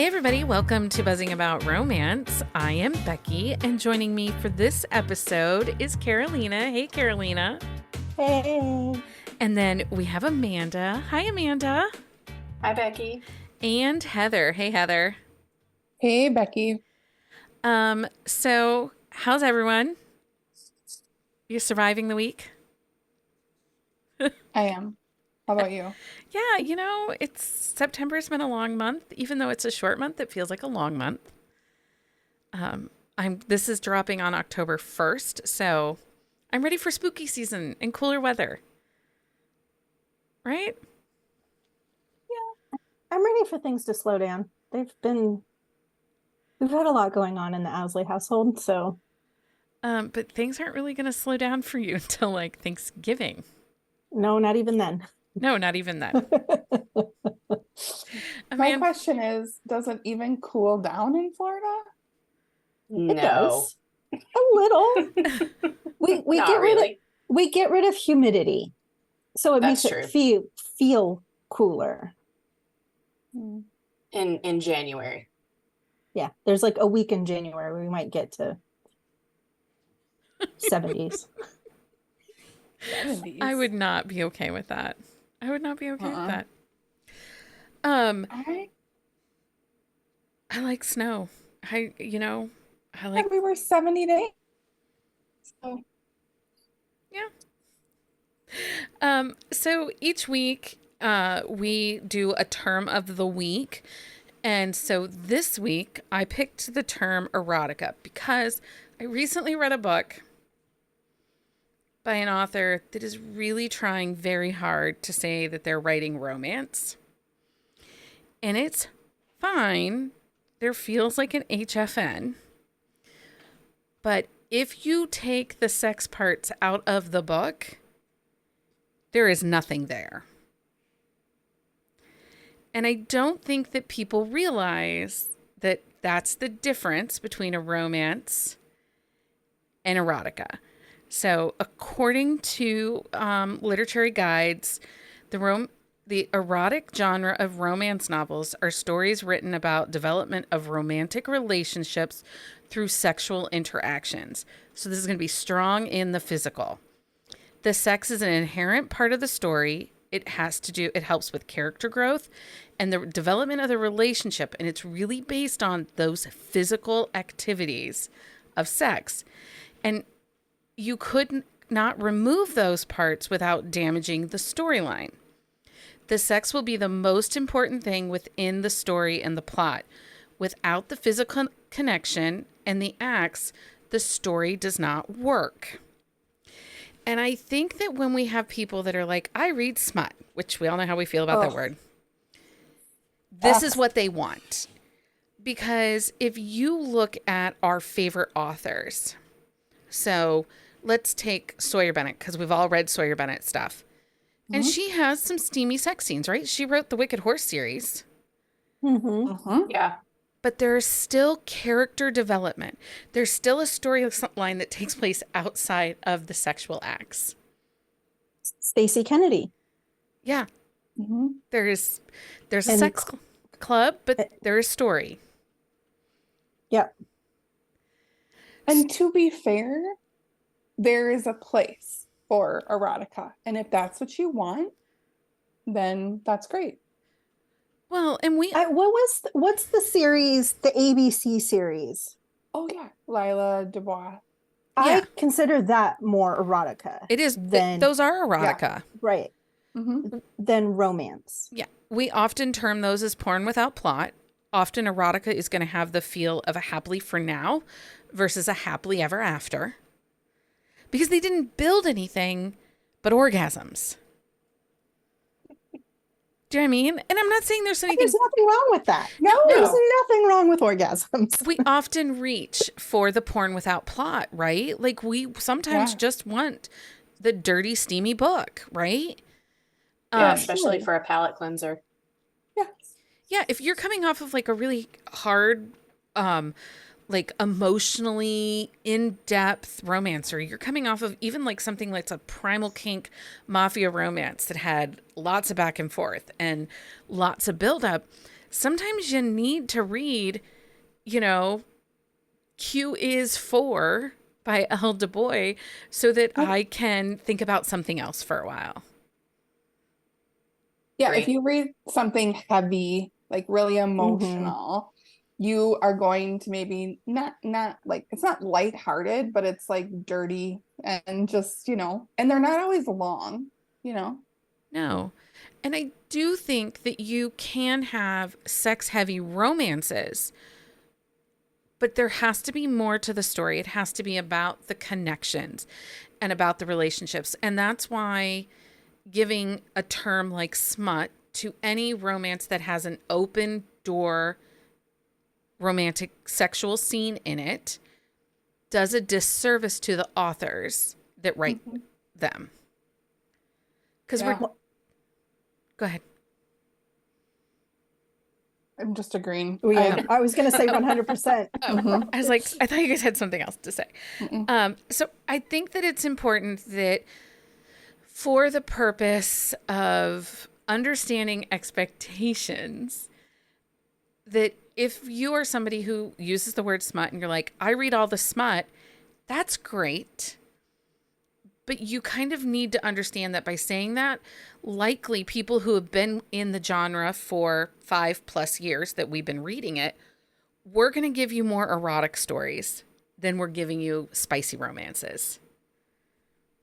Hey everybody, welcome to Buzzing About Romance. I am Becky, and joining me for this episode is Carolina. Hey Carolina. Hey. And then we have Amanda. Hi Amanda. Hi Becky. And Heather. Hey Heather. Hey Becky. So how's everyone? You surviving the week? I am. How about you? Yeah, September's been a long month. Even though it's a short month, it feels like a long month. This is dropping on October 1st, so I'm ready for spooky season and cooler weather. Right? Yeah. I'm ready for things to slow down. We've had a lot going on in the Owsley household, so. But things aren't really going to slow down for you until like Thanksgiving. No, not even then. No, not even then. My question is, does it even cool down in Florida? It does. A little. We get rid of humidity. So it makes it feel cooler. In January. Yeah, there's like a week in January where we might get to 70s. I would not be okay with that. I would not be okay with that. I like snow. I like. We were 70 days. So. Yeah. So each week, we do a term of the week. And so this week I picked the term erotica because I recently read a book by an author that is really trying very hard to say that they're writing romance. And it's fine. There feels like an HFN. But if you take the sex parts out of the book, there is nothing there. And I don't think that people realize that that's the difference between a romance and erotica. So according to literary guides, the erotic genre of romance novels are stories written about development of romantic relationships through sexual interactions. So this is going to be strong in the physical. The sex is an inherent part of the story. It helps with character growth and the development of the relationship. And it's really based on those physical activities of sex. And you could not remove those parts without damaging the storyline. The sex will be the most important thing within the story and the plot. Without the physical connection and the acts, the story does not work. And I think that when we have people that are like, I read smut, which we all know how we feel about that word. This is what they want. Because if you look at our favorite authors, so let's take Sawyer Bennett, because we've all read Sawyer Bennett stuff. Mm-hmm. And she has some steamy sex scenes, right? She wrote the Wicked Horse series. Mm-hmm. Mm-hmm. Yeah. But there's still character development. There's still a storyline that takes place outside of the sexual acts. Stacey Kennedy. Yeah. Mm-hmm. There's a sex club, but there is story. Yep. And to be fair, there is a place for erotica. And if that's what you want, then that's great. Well, and what's the series, the ABC series? Oh, yeah. Lila Dubois. I consider that more erotica. It is. Those are erotica. Yeah, right. Mm-hmm. Than romance. Yeah. We often term those as porn without plot. Often erotica is going to have the feel of a happily for now versus a happily ever after. Because they didn't build anything but orgasms. Do you know what I mean? And I'm not saying there's anything... There's nothing wrong with that. No, there's nothing wrong with orgasms. We often reach for the porn without plot, right? Like we sometimes just want the dirty, steamy book, right? Yeah, especially for a palate cleanser. Yeah. Yeah, if you're coming off of like a really hard, like emotionally in-depth romance, or you're coming off of even like something like a primal kink mafia romance that had lots of back and forth and lots of buildup, sometimes you need to read, you know, Q is for by L. Du Bois so that I can think about something else for a while. Yeah, Great. if you read something heavy, like really emotional, you are going to maybe not like, it's not lighthearted, but it's like dirty and just, and they're not always long, No. And I do think that you can have sex heavy romances, but there has to be more to the story. It has to be about the connections and about the relationships. And that's why giving a term like smut to any romance that has an open door romantic sexual scene in it does a disservice to the authors that write them. Because Yeah. Go ahead. I'm just agreeing. I was going to say 100%. I was like, I thought you guys had something else to say. So I think that it's important that for the purpose of understanding expectations, that if you are somebody who uses the word smut and you're like, I read all the smut, that's great. But you kind of need to understand that by saying that, likely people who have been in the genre for 5+ years that we've been reading it, we're going to give you more erotic stories than we're giving you spicy romances.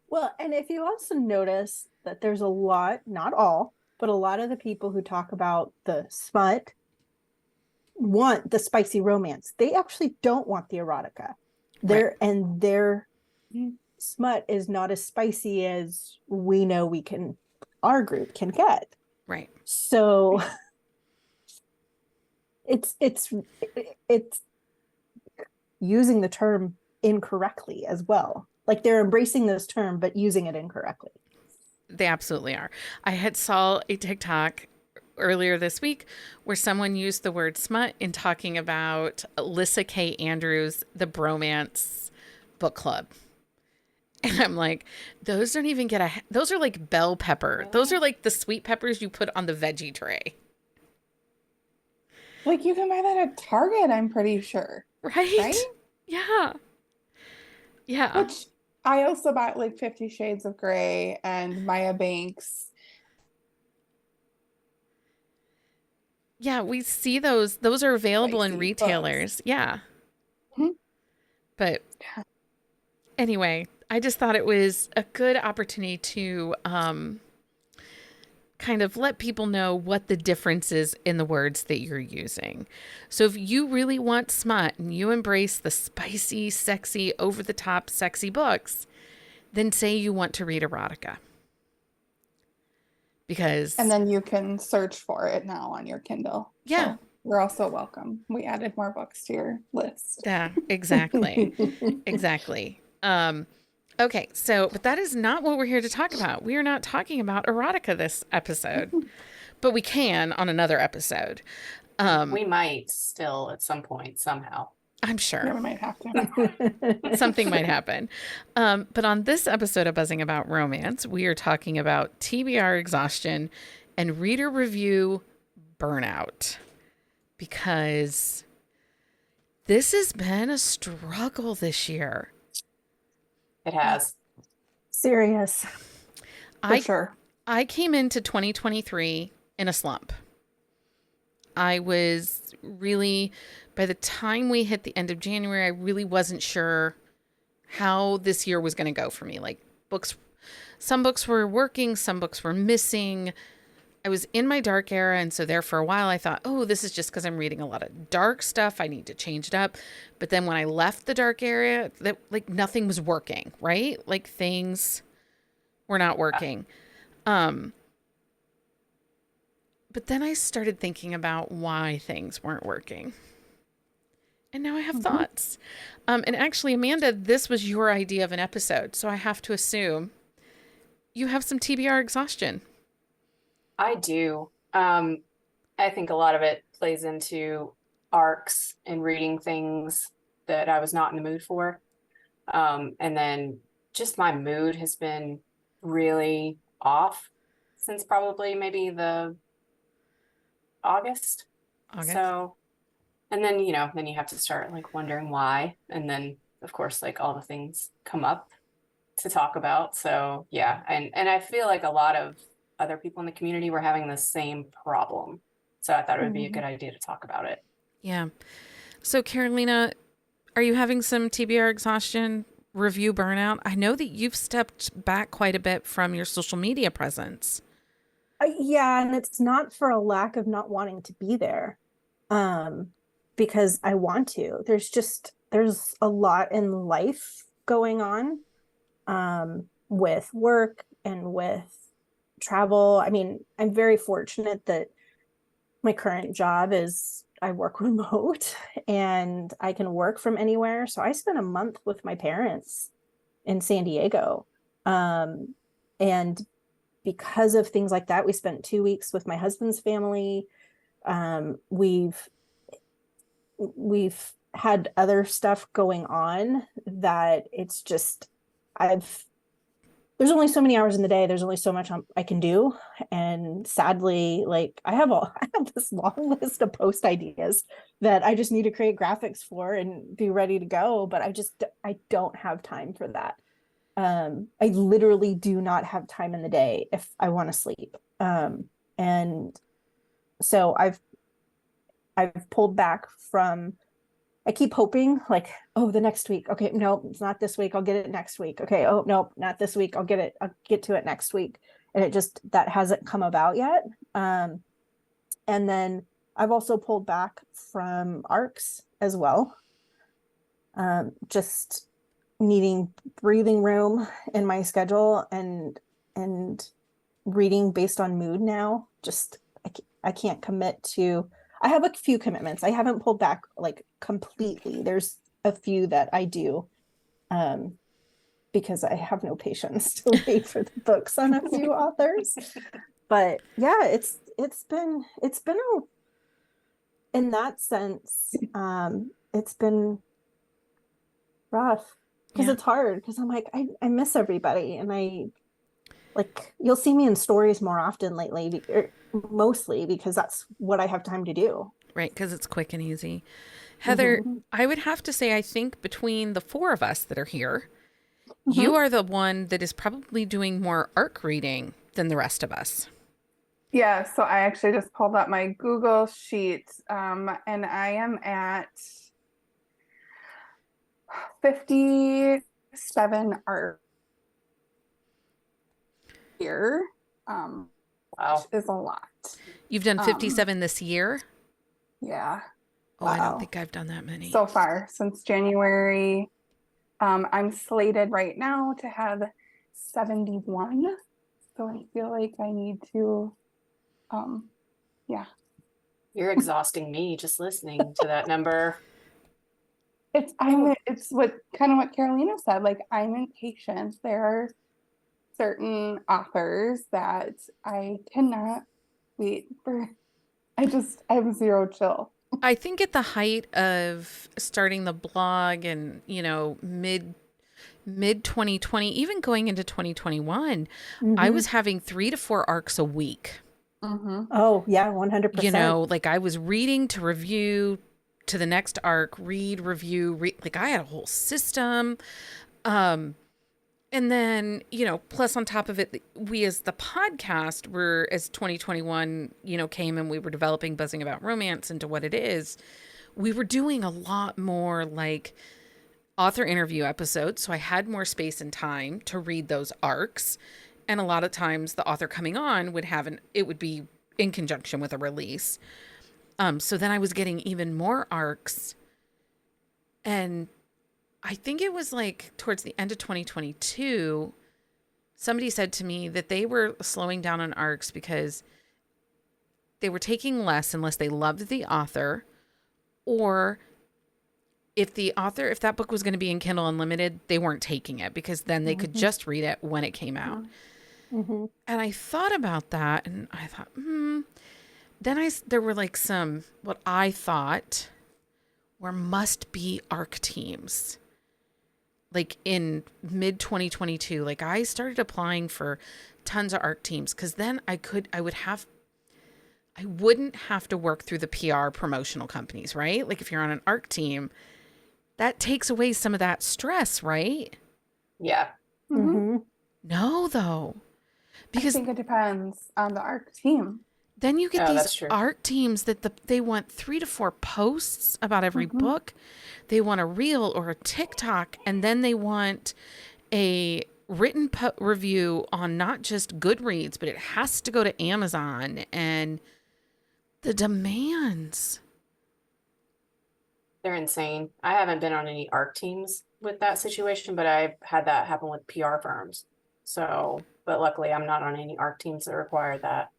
Well, and if you also notice that there's a lot, not all, but a lot of the people who talk about the smut want the spicy romance. They actually don't want the erotica. Their smut is not as spicy as we know our group can get. Right. So it's using the term incorrectly as well. Like they're embracing this term, but using it incorrectly. They absolutely are. I had saw a TikTok earlier this week where someone used the word smut in talking about Alyssa K. Andrews, the Bromance book club. And I'm like, those don't even get those are like bell pepper. Those are like the sweet peppers you put on the veggie tray. Like you can buy that at Target, I'm pretty sure. Right? Yeah. Yeah. Which I also bought like 50 Shades of Grey and Maya Banks. Yeah, we see those. Those are available in retailers. Books. Yeah. But anyway, I just thought it was a good opportunity to kind of let people know what the difference is in the words that you're using. So if you really want smut and you embrace the spicy, sexy, over-the-top sexy books, then say you want to read erotica. And then you can search for it now on your Kindle. Yeah. So you're also welcome. We added more books to your list. Yeah, exactly. Exactly. Okay, but that is not what we're here to talk about. We are not talking about erotica this episode, but we can on another episode. We might still at some point, somehow. I'm sure. Yeah, we might have to. Something might happen. But on this episode of Buzzing About Romance, we are talking about TBR Exhaustion and reader review Burnout. Because this has been a struggle this year. It has. Serious. For sure. I came into 2023 in a slump. I was really, by the time we hit the end of January, I really wasn't sure how this year was going to go for me. Like some books were working, some books were missing. I was in my dark era, and so there for a while I thought, oh, this is just because I'm reading a lot of dark stuff. I need to change it up. But then when I left the dark area, nothing was working, right? Like things were not working. But then I started thinking about why things weren't working. And now I have thoughts. And actually, Amanda, this was your idea of an episode, so I have to assume you have some TBR exhaustion. I do. I think a lot of it plays into arcs and reading things that I was not in the mood for. And then just my mood has been really off since probably maybe the August August. So, and then, then you have to start like wondering why. And then, of course, like all the things come up to talk about. So yeah. And I feel like a lot of other people in the community were having the same problem. So I thought it would be a good idea to talk about it. Yeah. So Carolina, are you having some TBR exhaustion, review burnout? I know that you've stepped back quite a bit from your social media presence. Yeah, and it's not for a lack of not wanting to be there, because I want to. There's a lot in life going on, with work and with travel. I mean, I'm very fortunate that my current job is I work remote and I can work from anywhere. So I spent a month with my parents in San Diego. And because of things like that, we spent 2 weeks with my husband's family. We've had other stuff going on that it's just there's only so many hours in the day. There's only so much I can do. And sadly, like I have this long list of post ideas that I just need to create graphics for and be ready to go. But I don't have time for that. I literally do not have time in the day if I want to sleep. And so I've pulled back from, I keep hoping like, oh, the next week. Okay, no, it's not this week. I'll get it next week. Okay. Oh, no, not this week. I'll get to it next week. And that hasn't come about yet. And then I've also pulled back from ARCs as well. Just needing breathing room in my schedule and reading based on mood now. Just, I can't commit to, I have a few commitments. I haven't pulled back like completely. There's a few that I do, because I have no patience to wait for the books on a few authors. But yeah, it's been in that sense, it's been rough because it's hard because I'm like, I miss everybody, and you'll see me in stories more often lately, mostly because that's what I have time to do. Right, because it's quick and easy. Heather, I would have to say, I think between the four of us that are here, you are the one that is probably doing more ARC reading than the rest of us. Yeah, so I actually just pulled up my Google sheet, and I am at 57 ARC here. Wow. Which is a lot. You've done 57 this year? Yeah. Oh, wow. I don't think I've done that many. So far, since January. I'm slated right now to have 71. So I feel like I need to, yeah. You're exhausting me just listening to that number. It's what Carolina said, like I'm impatient. There are certain authors that I cannot wait for. I have zero chill. I think at the height of starting the blog and, mid 2020, even going into 2021, I was having 3 to 4 ARCs a week. Oh yeah, 100%. Like I was reading to review to the next ARC, read, review, like I had a whole system. And then, plus on top of it, we as the podcast were, as 2021, came and we were developing Buzzing About Romance into what it is, we were doing a lot more like author interview episodes. So I had more space and time to read those ARCs. And a lot of times the author coming on it would be in conjunction with a release. So then I was getting even more ARCs. And I think it was like towards the end of 2022, somebody said to me that they were slowing down on ARCs because they were taking less unless they loved the author, or if that book was going to be in Kindle Unlimited, they weren't taking it because then they could just read it when it came out. And I thought about that and I thought, then there were like some, what I thought were must be ARC teams. Like in mid 2022, like I started applying for tons of ARC teams because then I I wouldn't have to work through the PR promotional companies, right? Like if you're on an ARC team, that takes away some of that stress, right? Yeah. Mm-hmm. No, though. I Because think it depends on the ARC team. then you get Oh, these that's true. art teams that they want 3 to 4 posts about every book. They want a reel or a TikTok, and then they want a written review on not just Goodreads, but it has to go to Amazon, and the demands. They're insane. I haven't been on any ARC teams with that situation, but I've had that happen with PR firms. So, but luckily I'm not on any ARC teams that require that.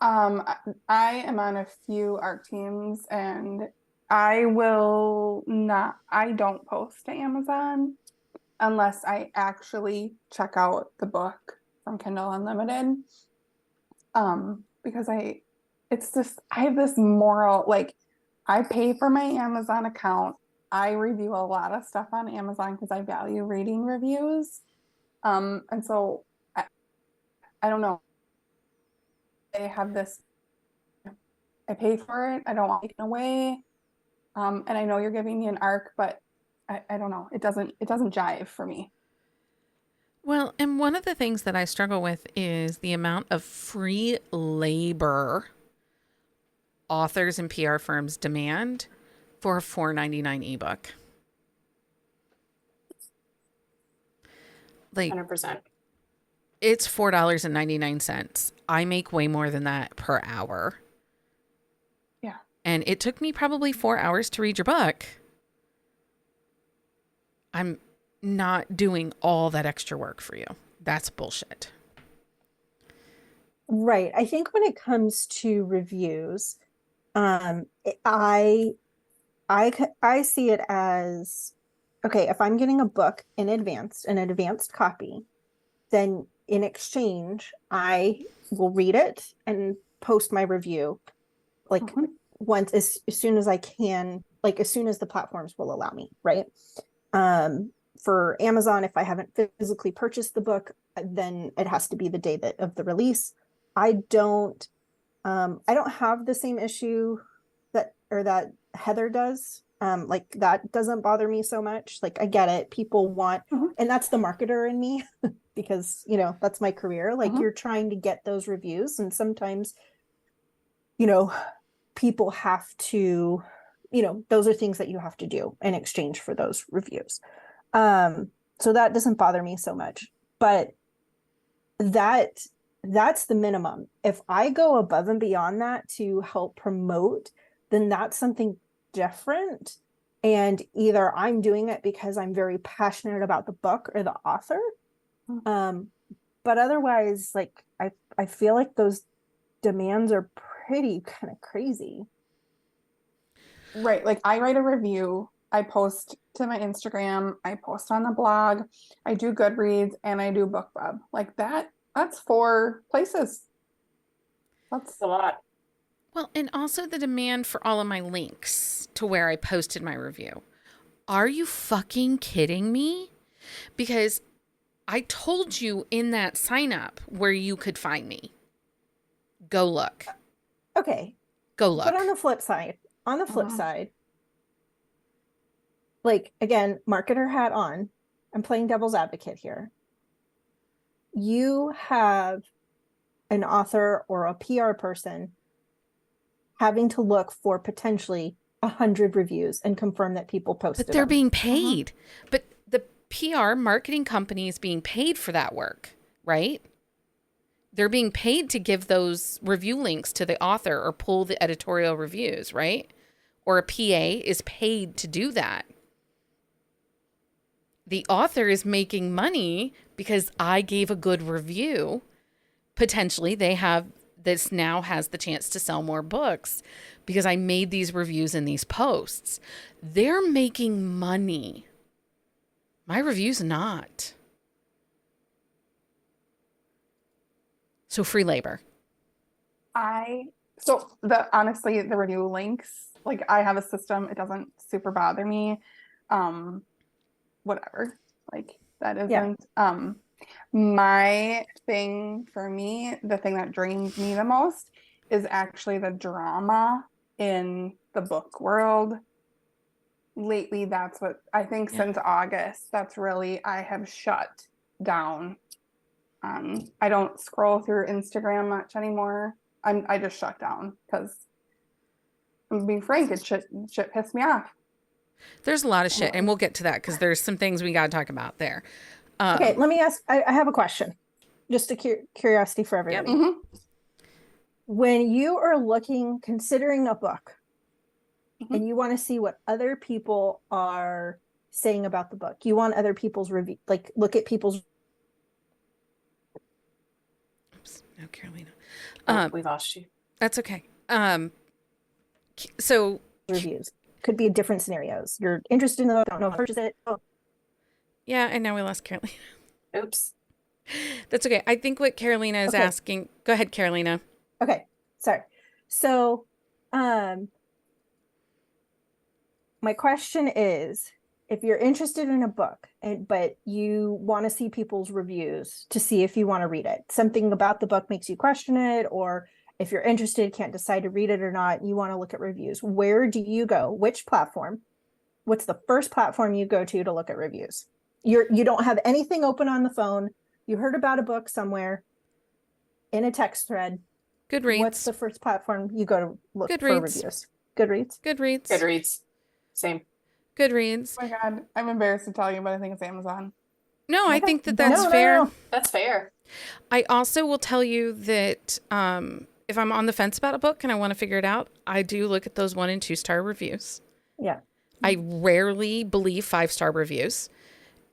I am on a few ARC teams, and I don't post to Amazon unless I actually check out the book from Kindle Unlimited. Because I have this moral, like, I pay for my Amazon account. I review a lot of stuff on Amazon because I value reading reviews. And so I don't know. I have this, I pay for it. I don't want it taken away. And I know you're giving me an ARC, but I don't know. It doesn't jive for me. Well, and one of the things that I struggle with is the amount of free labor authors and PR firms demand for a $4.99 ebook. Like 100%. it's $4.99. I make way more than that per hour. Yeah. And it took me probably 4 hours to read your book. I'm not doing all that extra work for you. That's bullshit. Right. I think when it comes to reviews, I see it as, okay, if I'm getting a book in advance, an advanced copy, then in exchange, I will read it and post my review like once as soon as I can, like as soon as the platforms will allow me, right? For Amazon, if I haven't physically purchased the book, then it has to be the day of the release. I don't have the same issue that Heather does. Like that doesn't bother me so much. Like I get it. People want, and that's the marketer in me because, you know, that's my career. Like you're trying to get those reviews, and sometimes, you know, people have to, you know, those are things that you have to do in exchange for those reviews. So that doesn't bother me so much, but that's the minimum. If I go above and beyond that to help promote, then that's something different. And either I'm doing it because I'm very passionate about the book or the author. But otherwise, like I feel like those demands are pretty kind of crazy. Right. Like I write a review, I post to my Instagram, I post on the blog, I do Goodreads, and I do BookBub. Like that's 4 places. That's a lot. Well, and also the demand for all of my links to where I posted my review. Are you fucking kidding me? Because I told you in that sign up where you could find me. Go look. Okay. Go look. But on the flip side, like again, marketer hat on, I'm playing devil's advocate here. You have an author or a PR person having to look for potentially 100 reviews and confirm that people posted But they're them. being paid. But the PR marketing company is being paid for that work, right? They're being paid to give those review links to the author or pull the editorial reviews, right? Or a PA is paid to do that. The author is making money because I gave a good review. Potentially, this now has the chance to sell more books because I made these reviews and these posts. They're making money. My review's not. So free labor. Honestly, the review links, like I have a system, it doesn't super bother me. Whatever. Like that isn't my thing. For me, the thing that drains me the most is actually the drama in the book world. Lately, that's what I think since August, that's really, I have shut down. I don't scroll through Instagram much anymore. I just shut down because I'm being frank, shit pissed me off. There's a lot of shit, and we'll get to that because there's some things we got to talk about there. Okay, let me ask, I have a question. Just a curiosity for everybody. Yep. When you are considering a book, and you want to see what other people are saying about the book, you want other people's review, like look at people's. Oops, no, Carolina. We lost you. That's okay. So reviews could be different scenarios. You're interested in the book, don't know if to purchase it. Oh. Yeah, and now we lost Carolina. Oops. That's okay. I think what Carolina is asking. Go ahead, Carolina. Okay, sorry. So, my question is, if you're interested in a book, but you want to see people's reviews to see if you want to read it, something about the book makes you question it, or if you're interested, can't decide to read it or not, you want to look at reviews, where do you go? Which platform? What's the first platform you go to look at reviews? You don't have anything open on the phone. You heard about a book somewhere in a text thread. Goodreads. What's the first platform you go to look Goodreads. for reviews? Goodreads? Goodreads. Same. Goodreads. Oh my God, I'm embarrassed to tell you, but I think it's Amazon. No, I think that's No, fair. no. That's fair. I also will tell you that if I'm on the fence about a book and I want to figure it out, I do look at those 1 and 2 star reviews. Yeah. I rarely believe 5-star reviews,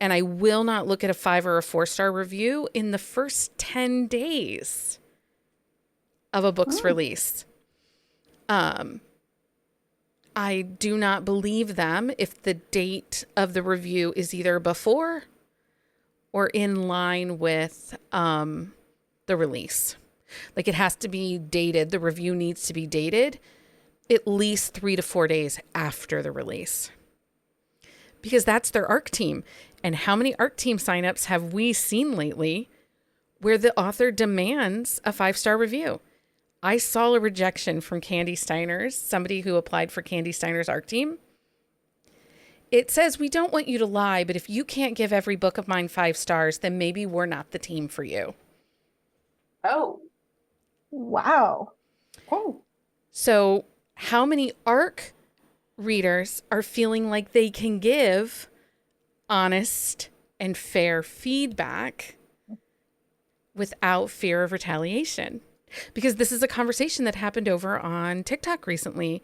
and I will not look at a 5 or a 4-star review in the first 10 days of a book's release. I do not believe them if the date of the review is either before or in line with the release. Like, it has to be dated. The review needs to be dated at least 3 to 4 days after the release, because that's their ARC team. And how many ARC team signups have we seen lately where the author demands a 5-star review? I saw a rejection from Candy Steiner's, somebody who applied for Candy Steiner's ARC team. It says, we don't want you to lie, but if you can't give every book of mine 5 stars, then maybe we're not the team for you. Oh. Wow. Oh. So how many ARC readers are feeling like they can give honest and fair feedback without fear of retaliation? Because this is a conversation that happened over on TikTok recently,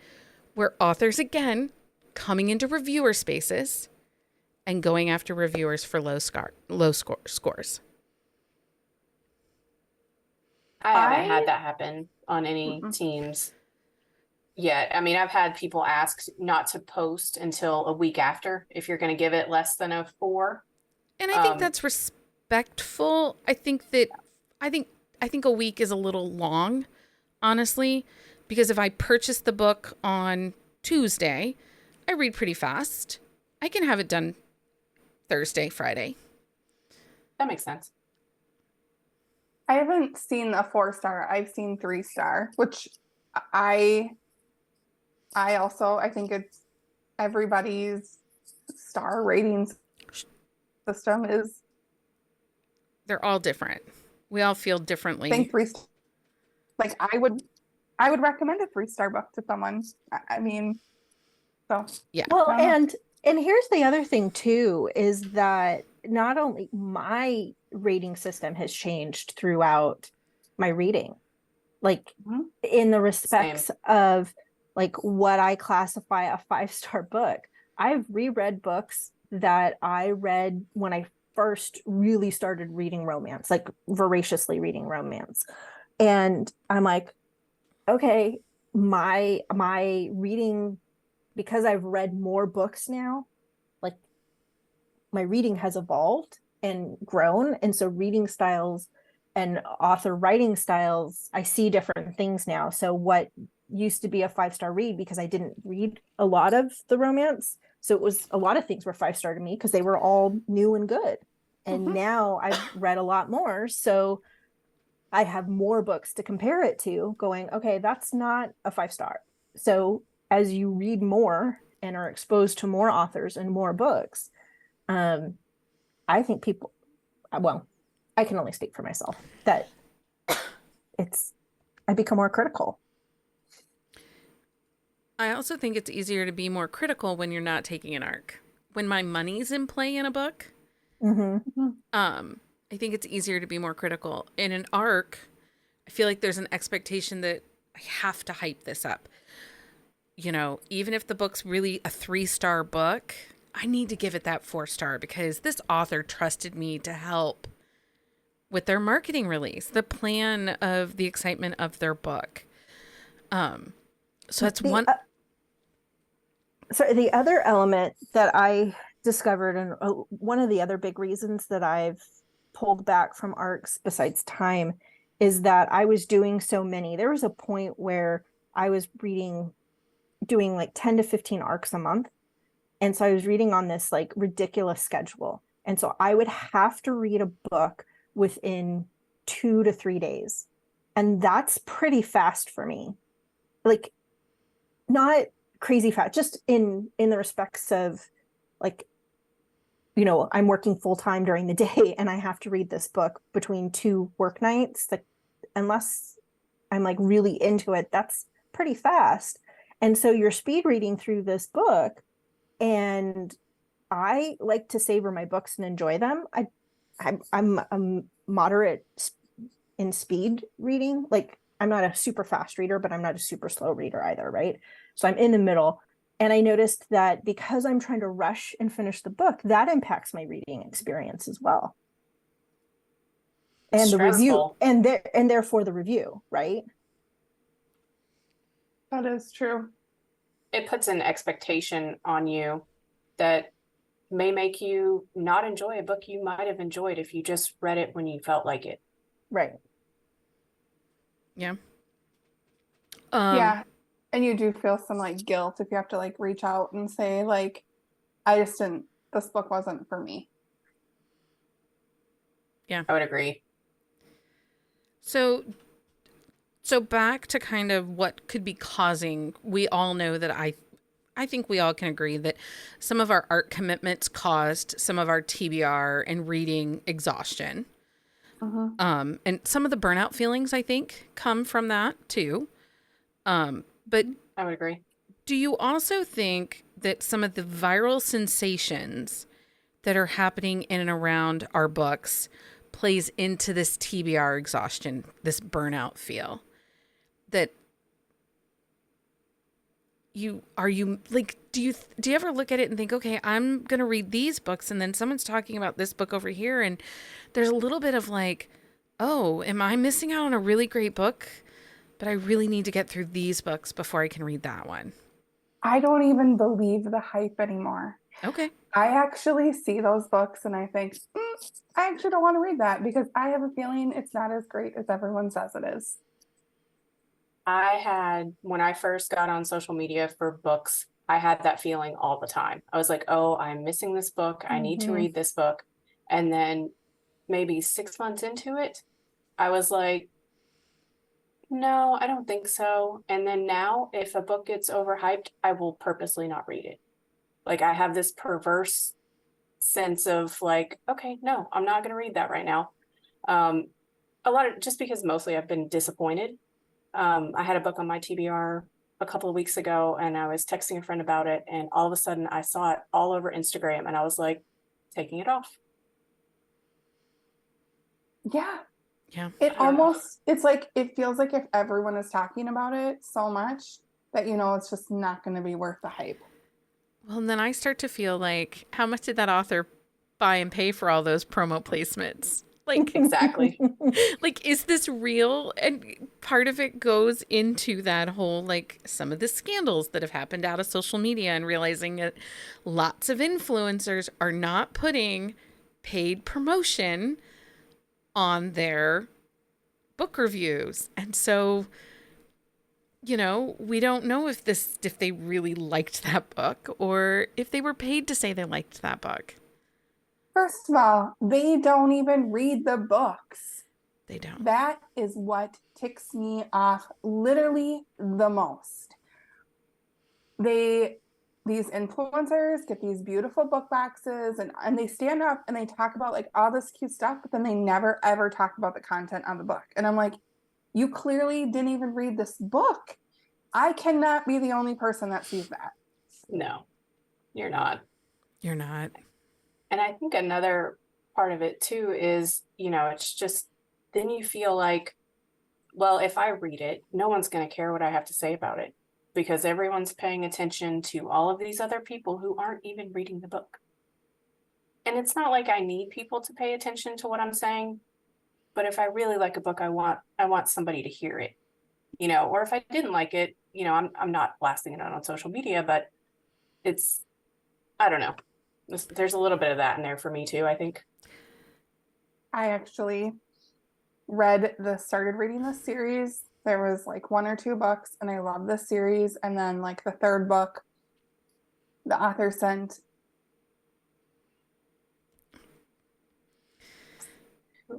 where authors, again, coming into reviewer spaces and going after reviewers for low scores. I haven't had that happen on any teams yet. I mean, I've had people ask not to post until a week after if you're going to give it less than a 4. And I think that's respectful. I think a week is a little long, honestly, because if I purchase the book on Tuesday, I read pretty fast. I can have it done Thursday, Friday. That makes sense. I haven't seen a 4-star. I've seen 3-star, which I think it's everybody's star ratings system is. They're all different. We all feel differently. I think 3, like I would recommend a 3-star book to someone. I mean, so yeah. Well, and here's the other thing too, is that not only my rating system has changed throughout my reading, like in the respects of like what I classify a 5-star book. I've reread books that I read when I first really started reading romance, like voraciously reading romance. And I'm like, okay, my reading, because I've read more books now, like my reading has evolved and grown. And so reading styles and author writing styles, I see different things now. So what used to be a 5-star read, because I didn't read a lot of the romance, so it was a lot of things were 5-star to me because they were all new and good. And now I've read a lot more. So I have more books to compare it to, going, okay, that's not a 5-star. So as you read more and are exposed to more authors and more books, I think people, well, I can only speak for myself, that I become more critical. I also think it's easier to be more critical when you're not taking an arc. When my money's in play in a book, I think it's easier to be more critical. In an arc, I feel like there's an expectation that I have to hype this up. You know, even if the book's really a 3-star book, I need to give it that 4-star because this author trusted me to help with their marketing release, the plan of the excitement of their book. So that's one. So the other element that I discovered, and one of the other big reasons that I've pulled back from arcs besides time, is that I was doing so many. There was a point where I was doing like 10 to 15 arcs a month. And so I was reading on this like ridiculous schedule. And so I would have to read a book within 2 to 3 days. And that's pretty fast for me. Like, not crazy fast, just in the respects of, like, you know, I'm working full time during the day and I have to read this book between 2 work nights. That, unless I'm like really into it, that's pretty fast. And so you're speed reading through this book, and I like to savor my books and enjoy them. I'm a moderate in speed reading. Like, I'm not a super fast reader, but I'm not a super slow reader either, right? So I'm in the middle. And I noticed that because I'm trying to rush and finish the book, that impacts my reading experience as well. And Stressful. the review, and therefore the review, right? That is true. It puts an expectation on you that may make you not enjoy a book you might have enjoyed if you just read it when you felt like it. Right. Yeah. Yeah. And you do feel some like guilt if you have to like reach out and say like, this book wasn't for me. Yeah. I would agree. So back to kind of what could be causing, we all know that I think we all can agree that some of our art commitments caused some of our TBR and reading exhaustion. And some of the burnout feelings, I think, come from that too. But I would agree. do you also think that some of the viral sensations that are happening in and around our books plays into this TBR exhaustion, this burnout feel? That do you ever look at it and think, okay, I'm going to read these books and then someone's talking about this book over here and there's a little bit of like, oh, am I missing out on a really great book? But I really need to get through these books before I can read that one. I don't even believe the hype anymore. Okay. I actually see those books and I think, I actually don't want to read that because I have a feeling it's not as great as everyone says it is. When I first got on social media for books, I had that feeling all the time. I was like, oh, I'm missing this book. I need to read this book. And then maybe 6 months into it, I was like, no, I don't think so. And then now if a book gets overhyped, I will purposely not read it. Like, I have this perverse sense of like, okay, no, I'm not going to read that right now. Just because mostly I've been disappointed. I had a book on my TBR a couple of weeks ago and I was texting a friend about it, and all of a sudden I saw it all over Instagram and I was like, taking it off. Yeah. Yeah. It's like, it feels like if everyone is talking about it so much that, you know, it's just not going to be worth the hype. Well, and then I start to feel like, how much did that author buy and pay for all those promo placements? Like, exactly. Like, is this real? And part of it goes into that whole, like, some of the scandals that have happened out of social media and realizing that lots of influencers are not putting paid promotion on their book reviews. And so, you know, we don't know if they really liked that book or if they were paid to say they liked that book. First of all, they don't even read the books. They don't. That is what ticks me off literally the most. These influencers get these beautiful book boxes and they stand up and they talk about like all this cute stuff, but then they never ever talk about the content of the book. And I'm like, you clearly didn't even read this book. I cannot be the only person that sees that. No, you're not. You're not. And I think another part of it too is, it's just, then you feel like, well, if I read it, no one's going to care what I have to say about it, because everyone's paying attention to all of these other people who aren't even reading the book. And it's not like I need people to pay attention to what I'm saying, but if I really like a book, I want somebody to hear it, or if I didn't like it, I'm not blasting it out on social media, but I don't know. There's a little bit of that in there for me too, I think. I actually started reading this series. There was like 1 or 2 books and I love this series. And then like the 3rd book, the author sent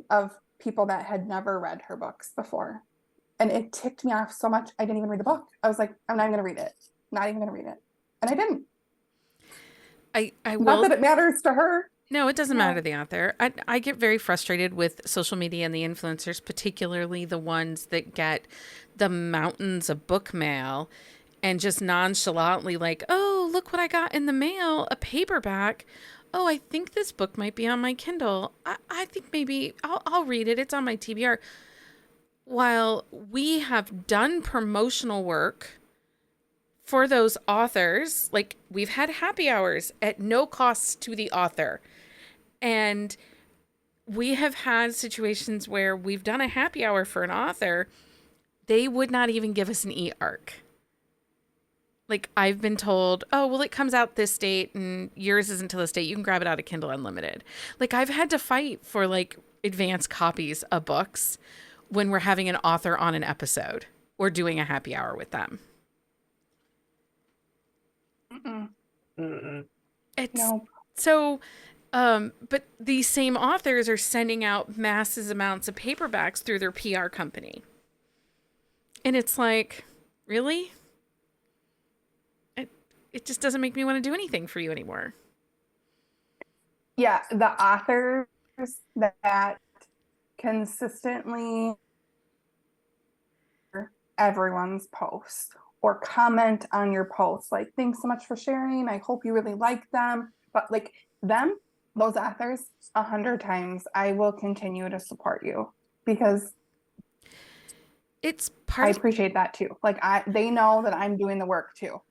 of people that had never read her books before. And it ticked me off so much. I didn't even read the book. I was like, I'm not even going to read it. Not even going to read it. And I didn't. I Not will. that it matters to her. No, it doesn't matter to the author. I get very frustrated with social media and the influencers, particularly the ones that get the mountains of book mail and just nonchalantly like, oh, look what I got in the mail, a paperback. Oh, I think this book might be on my Kindle. I think maybe I'll read it. It's on my TBR. While we have done promotional work for those authors, like we've had happy hours at no cost to the author. And we have had situations where we've done a happy hour for an author. They would not even give us an e-arc. Like I've been told, oh, well, it comes out this date and yours isn't till this date. You can grab it out of Kindle Unlimited. Like I've had to fight for like advanced copies of books when we're having an author on an episode or doing a happy hour with them. It's No. so, but these same authors are sending out massive amounts of paperbacks through their PR company. And it's like, really? It just doesn't make me want to do anything for you anymore. Yeah, the authors that consistently everyone's post or comment on your post like, thanks so much for sharing, I hope you really like them. But like those authors, 100 times I will continue to support you because it's I appreciate that too. Like they know that I'm doing the work too.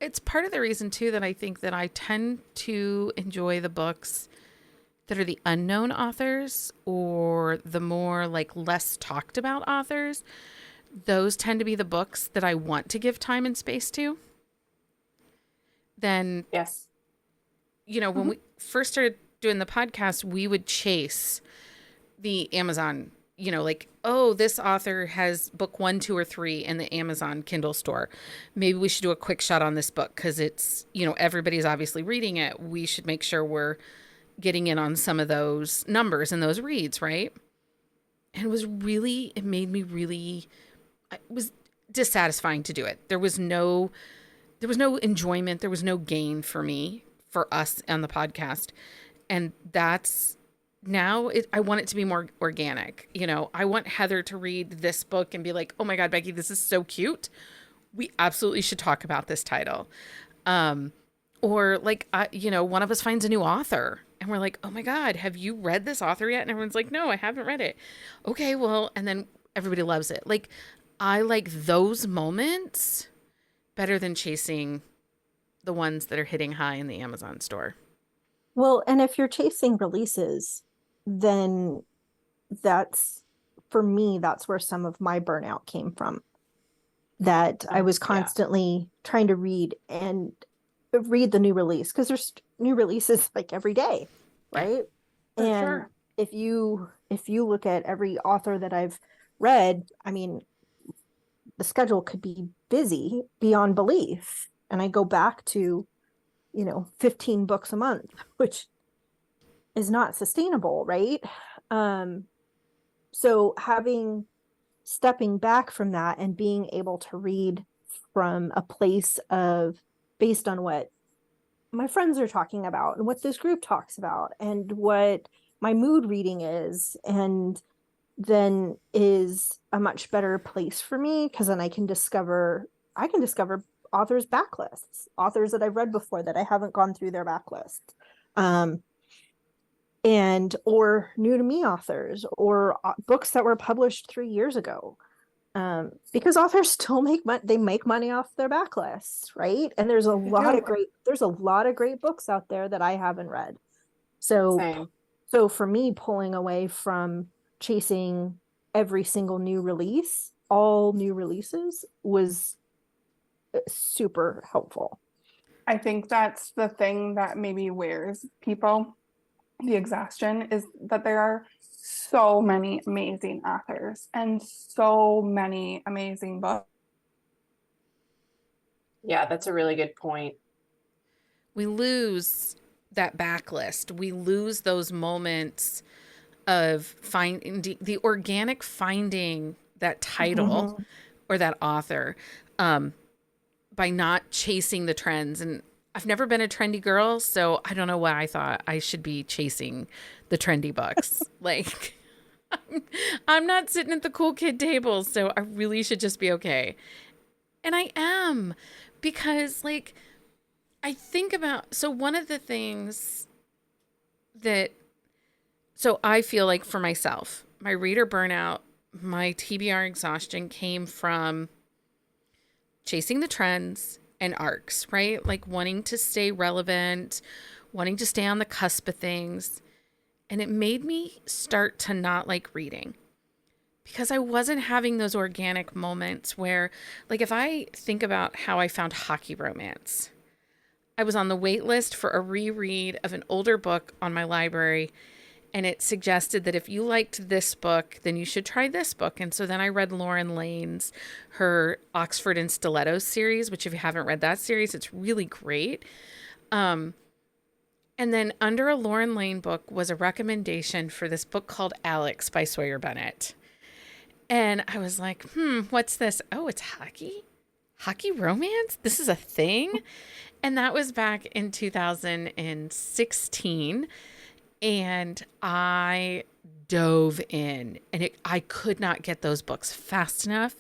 It's part of the reason too that I think that I tend to enjoy the books that are the unknown authors or the more like less talked about authors. Those tend to be the books that I want to give time and space to. Then, yes, when we first started doing the podcast, we would chase the Amazon, like, oh, this author has book 1, 2, or 3 in the Amazon Kindle store. Maybe we should do a quick shot on this book because it's, everybody's obviously reading it. We should make sure we're getting in on some of those numbers and those reads, right? And it made me really, it was dissatisfying to do it. There was no enjoyment. There was no gain for me, for us on the podcast. And that's now I want it to be more organic. I want Heather to read this book and be like, oh my God, Becky, this is so cute. We absolutely should talk about this title. Or like, one of us finds a new author and we're like, oh my God, have you read this author yet? And everyone's like, no, I haven't read it. Okay, well, and then everybody loves it. Like, I like those moments better than chasing the ones that are hitting high in the Amazon store. Well, and if you're chasing releases, then for me, that's where some of my burnout came from. That I was constantly trying to read the new release because there's new releases like every day, right? For and sure. if you look at every author that I've read, I mean, the schedule could be busy beyond belief. And I go back to, 15 books a month, which is not sustainable, right? So stepping back from that and being able to read from a place of based on what my friends are talking about and what this group talks about and what my mood reading is, and then is a much better place for me, because then I can discover authors backlists, authors that I've read before that I haven't gone through their backlist, and or new to me authors, or books that were published 3 years ago, because authors still make money. They make money off their backlists, right? And there's a lot of great books out there that I haven't read. Same. So for me, pulling away from chasing every single new release, all new releases, was super helpful. I think that's the thing that maybe wears people the exhaustion, is that there are so many amazing authors and so many amazing books. Yeah, that's a really good point. We lose that backlist. We lose those moments of finding the organic finding that title or that author, by not chasing the trends. And I've never been a trendy girl, so I don't know why I thought I should be chasing the trendy books. Like, I'm not sitting at the cool kid table, so I really should just be okay. And I am, because like, I think about, so one of the things that, so I feel like for myself, my reader burnout, my TBR exhaustion came from chasing the trends and arcs, right? Like wanting to stay relevant, wanting to stay on the cusp of things. And it made me start to not like reading, because I wasn't having those organic moments where, like, if I think about how I found Hockey Romance, I was on the wait list for a reread of an older book on my library, and it suggested that if you liked this book, then you should try this book. And so then I read Lauren Lane's, her Oxford and Stilettos series, which if you haven't read that series, it's really great. And then under a Lauren Lane book was a recommendation for this book called Alex by Sawyer Bennett. And I was like, what's this? Oh, it's hockey? Hockey romance? This is a thing? And that was back in 2016. And I dove in, and I could not get those books fast enough.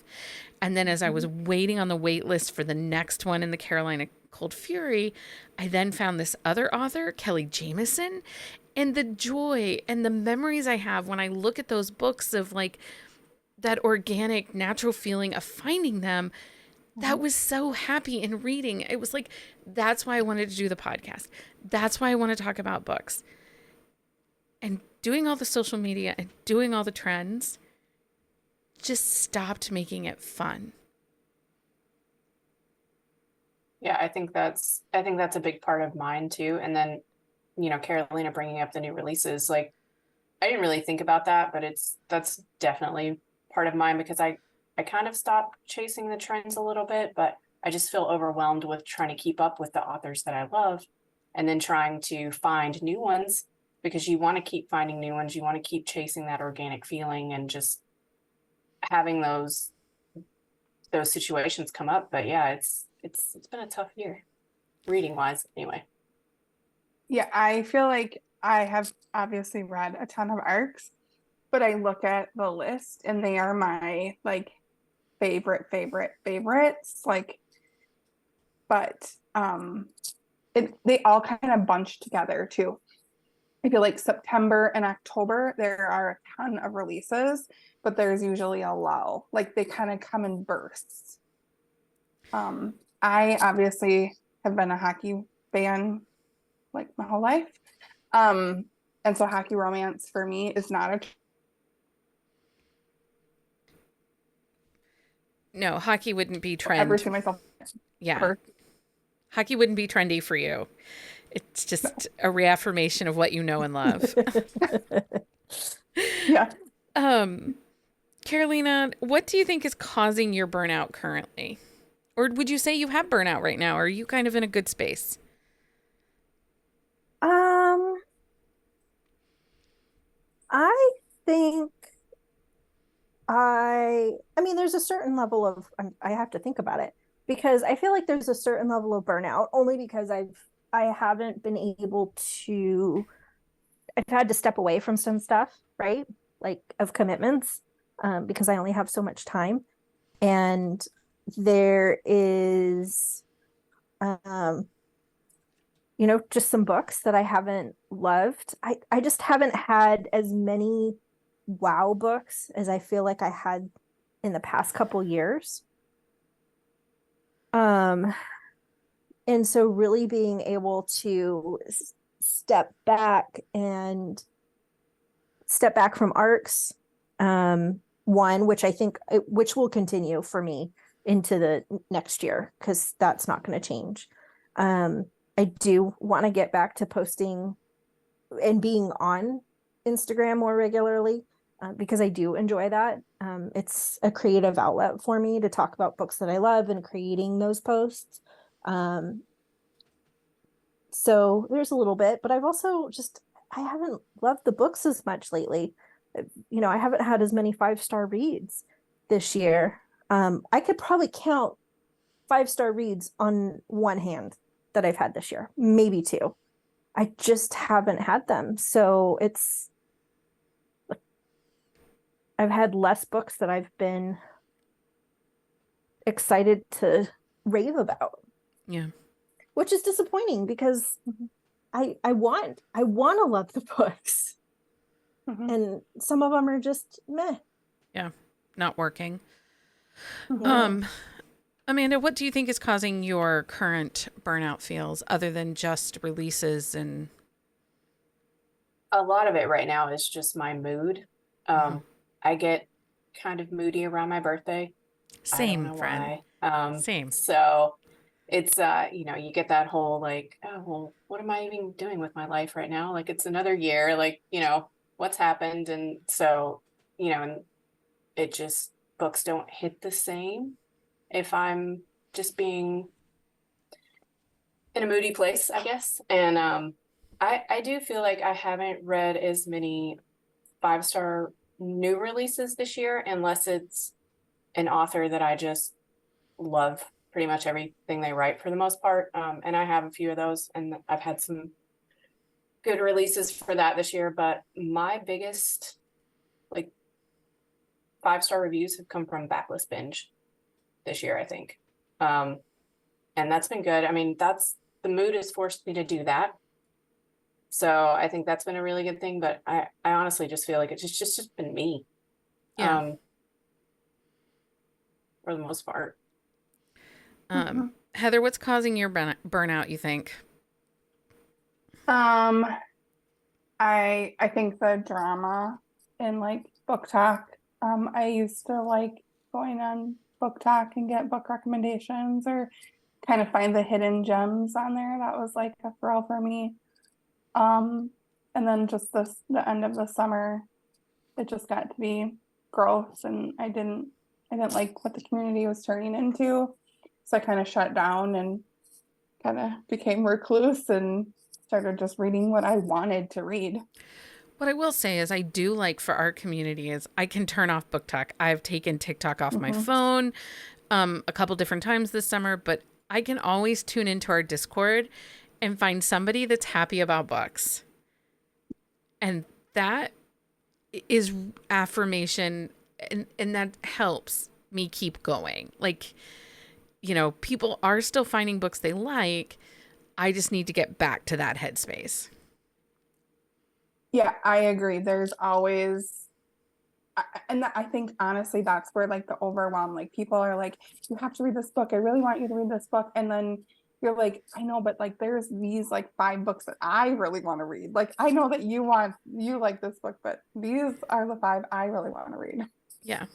And then as I was waiting on the wait list for the next one in the Carolina Cold Fury, I then found this other author, Kelly Jamieson, and the joy and the memories I have when I look at those books of like that organic, natural feeling of finding them. That was so happy in reading. It was like, that's why I wanted to do the podcast. That's why I want to talk about books. And doing all the social media and doing all the trends just stopped making it fun. Yeah, I think that's a big part of mine too. And then, Carolina bringing up the new releases, like, I didn't really think about that, but that's definitely part of mine, because I kind of stopped chasing the trends a little bit, but I just feel overwhelmed with trying to keep up with the authors that I love, and then trying to find new ones, because you want to keep finding new ones. You want to keep chasing that organic feeling and just having those situations come up. But yeah, it's been a tough year reading wise anyway. Yeah, I feel like I have obviously read a ton of arcs, but I look at the list and they are my like favorites. Like, but they all kind of bunch together too. I feel like September and October, there are a ton of releases, but there's usually a lull. Like they kind of come in bursts. I obviously have been a hockey fan like my whole life. And so Hockey Romance for me is not a... No, hockey wouldn't be trendy. Ever see myself. Yeah. Ever. Hockey wouldn't be trendy for you. It's just a reaffirmation of what you know and love. Yeah. Carolina, what do you think is causing your burnout currently? Or would you say you have burnout right now? Or are you kind of in a good space? I think I mean, there's a certain level of, I have to think about it because I feel like there's a certain level of burnout only because I haven't been able to, I've had to step away from some stuff, right? Like of commitments, because I only have so much time. And there is, um, just some books that I haven't loved. I just haven't had as many wow books as I feel like I had in the past couple years. Um, and so really being able to step back and step back from arcs, one, which I think which will continue for me into the next year because that's not going to change. I do want to get back to posting and being on Instagram more regularly because I do enjoy that. It's a creative outlet for me to talk about books that I love and creating those posts. Um, so there's a little bit, but I've also I haven't loved the books as much lately. I haven't had as many 5-star reads this year. I could probably count 5-star reads on one hand that I've had this year, maybe two. I just haven't had them. So I've had less books that I've been excited to rave about. Yeah. Which is disappointing because I want to love the books. Mm-hmm. And some of them are just meh. Yeah. Not working. Yeah. Amanda, what do you think is causing your current burnout feels other than just releases? And A lot of it right now is just my mood. I get kind of moody around my birthday. Same, I don't know friend. why. Same. So it's you get that whole like, oh well, what am I even doing with my life right now? Like it's another year, like, what's happened. And so, and it just books don't hit the same if I'm just being in a moody place, I guess. And I do feel like I haven't read as many 5-star new releases this year, unless it's an author that I just love pretty much everything they write for the most part. And I have a few of those, and I've had some good releases for that this year. But my biggest like 5-star reviews have come from Backlist Binge this year, I think. And that's been good. I mean, the mood has forced me to do that. So I think that's been a really good thing, but I honestly just feel like it's just been me. Yeah. For the most part. Heather, what's causing your burnout, you think? I think the drama in like book talk. I used to like going on book talk and get book recommendations or kind of find the hidden gems on there. That was like a thrill for me. And then just the end of the summer, it just got to be gross, and I didn't like what the community was turning into. So I kind of shut down and kind of became recluse and started just reading what I wanted to read. What I will say is I do like for our community is I can turn off book talk. I've taken TikTok off my phone a couple different times this summer, but I can always tune into our Discord and find somebody that's happy about books. And that is affirmation, and that helps me keep going. Like, people are still finding books they like. I just need to get back to that headspace. Yeah, I agree. There's always, and I think honestly, that's where like the overwhelm, like people are like, you have to read this book. I really want you to read this book. And then you're like, I know, but like there's these like 5 books that I really want to read. Like I know that you like this book, but these are the 5 I really want to read. Yeah.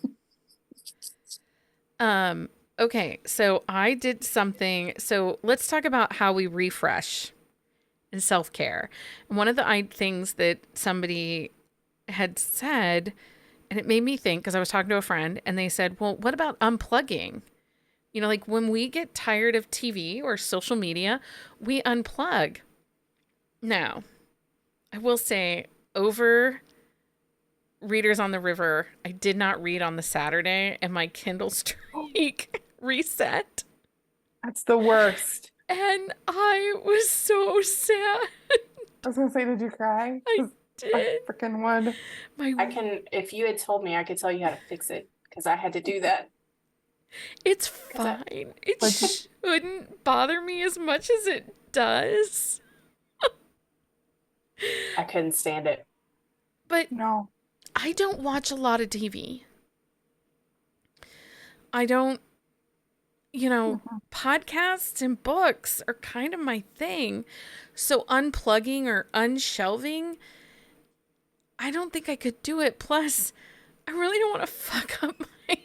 Okay, so I did something. So let's talk about how we refresh and self-care. And one of the things that somebody had said, and it made me think because I was talking to a friend and they said, well, what about unplugging? Like when we get tired of TV or social media, we unplug. Now, I will say over Readers on the River, I did not read on the Saturday, and my Kindle streak reset. That's the worst. And I was so sad. I was gonna say, did you cry? I 'Cause I did. freaking would. I can, if you had told me, I could tell you how to fix it because I had to do that. It's 'Cause I- fine. It shouldn't bother me as much as it does. I couldn't stand it. But No. I don't watch a lot of TV. I don't, podcasts and books are kind of my thing. So unplugging or unshelving, I don't think I could do it. Plus, I really don't want to fuck up my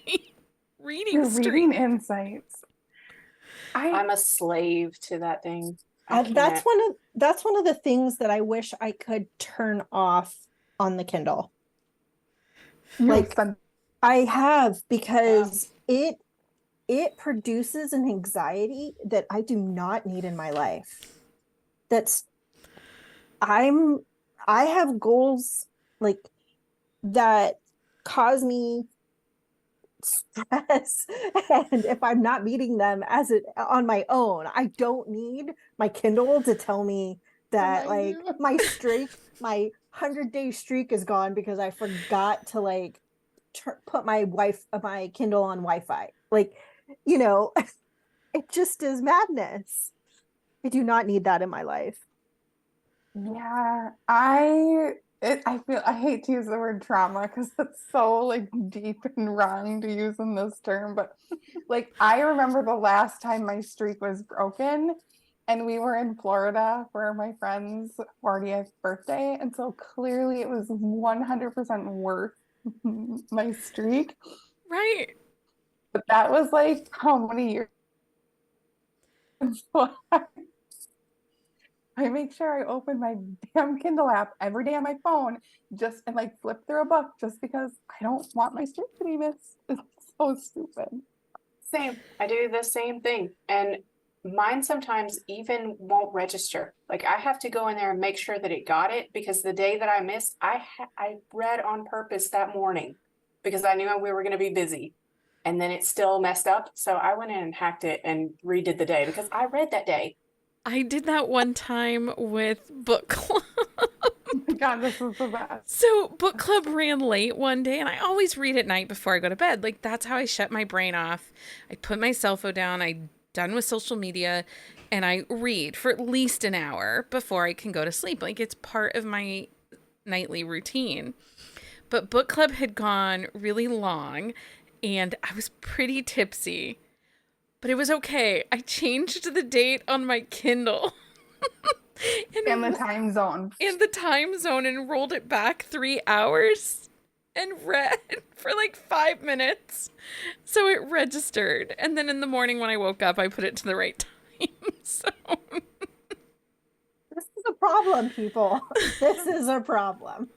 reading Your streak. reading insights. I'm a slave to that thing. That's one of the things that I wish I could turn off on the Kindle. Like, I have, because it produces an anxiety that I do not need in my life. I have goals like that cause me stress, and if I'm not meeting them on my own, I don't need my Kindle to tell me that like my 100-day streak is gone because I forgot to like put my Kindle on Wi-Fi. Like, it just is madness. I do not need that in my life. Yeah, I hate to use the word trauma because it's so like deep and wrong to use in this term, but like I remember the last time my streak was broken, and we were in Florida for my friend's 40th birthday, and so clearly it was 100% worth my streak. Right. But that was like how many years? So I make sure I open my damn Kindle app every day on my phone and like flip through a book just because I don't want my streak to be missed. It's so stupid. Same. I do the same thing. And mine sometimes even won't register. Like I have to go in there and make sure that it got it, because the day that I missed, I read on purpose that morning because I knew we were going to be busy. And then it still messed up. So I went in and hacked it and redid the day because I read that day. I did that one time with book club. Oh my God, this is the best. So book club ran late one day, and I always read at night before I go to bed. Like, that's how I shut my brain off. I put my cell phone down, I'm done with social media, and I read for at least an hour before I can go to sleep. Like, it's part of my nightly routine. But book club had gone really long, and I was pretty tipsy. But it was okay. I changed the date on my Kindle. And the time zone. And the time zone, and rolled it back 3 hours and read for like 5 minutes. So it registered. And then in the morning when I woke up, I put it to the right time. So this is a problem, people. This is a problem.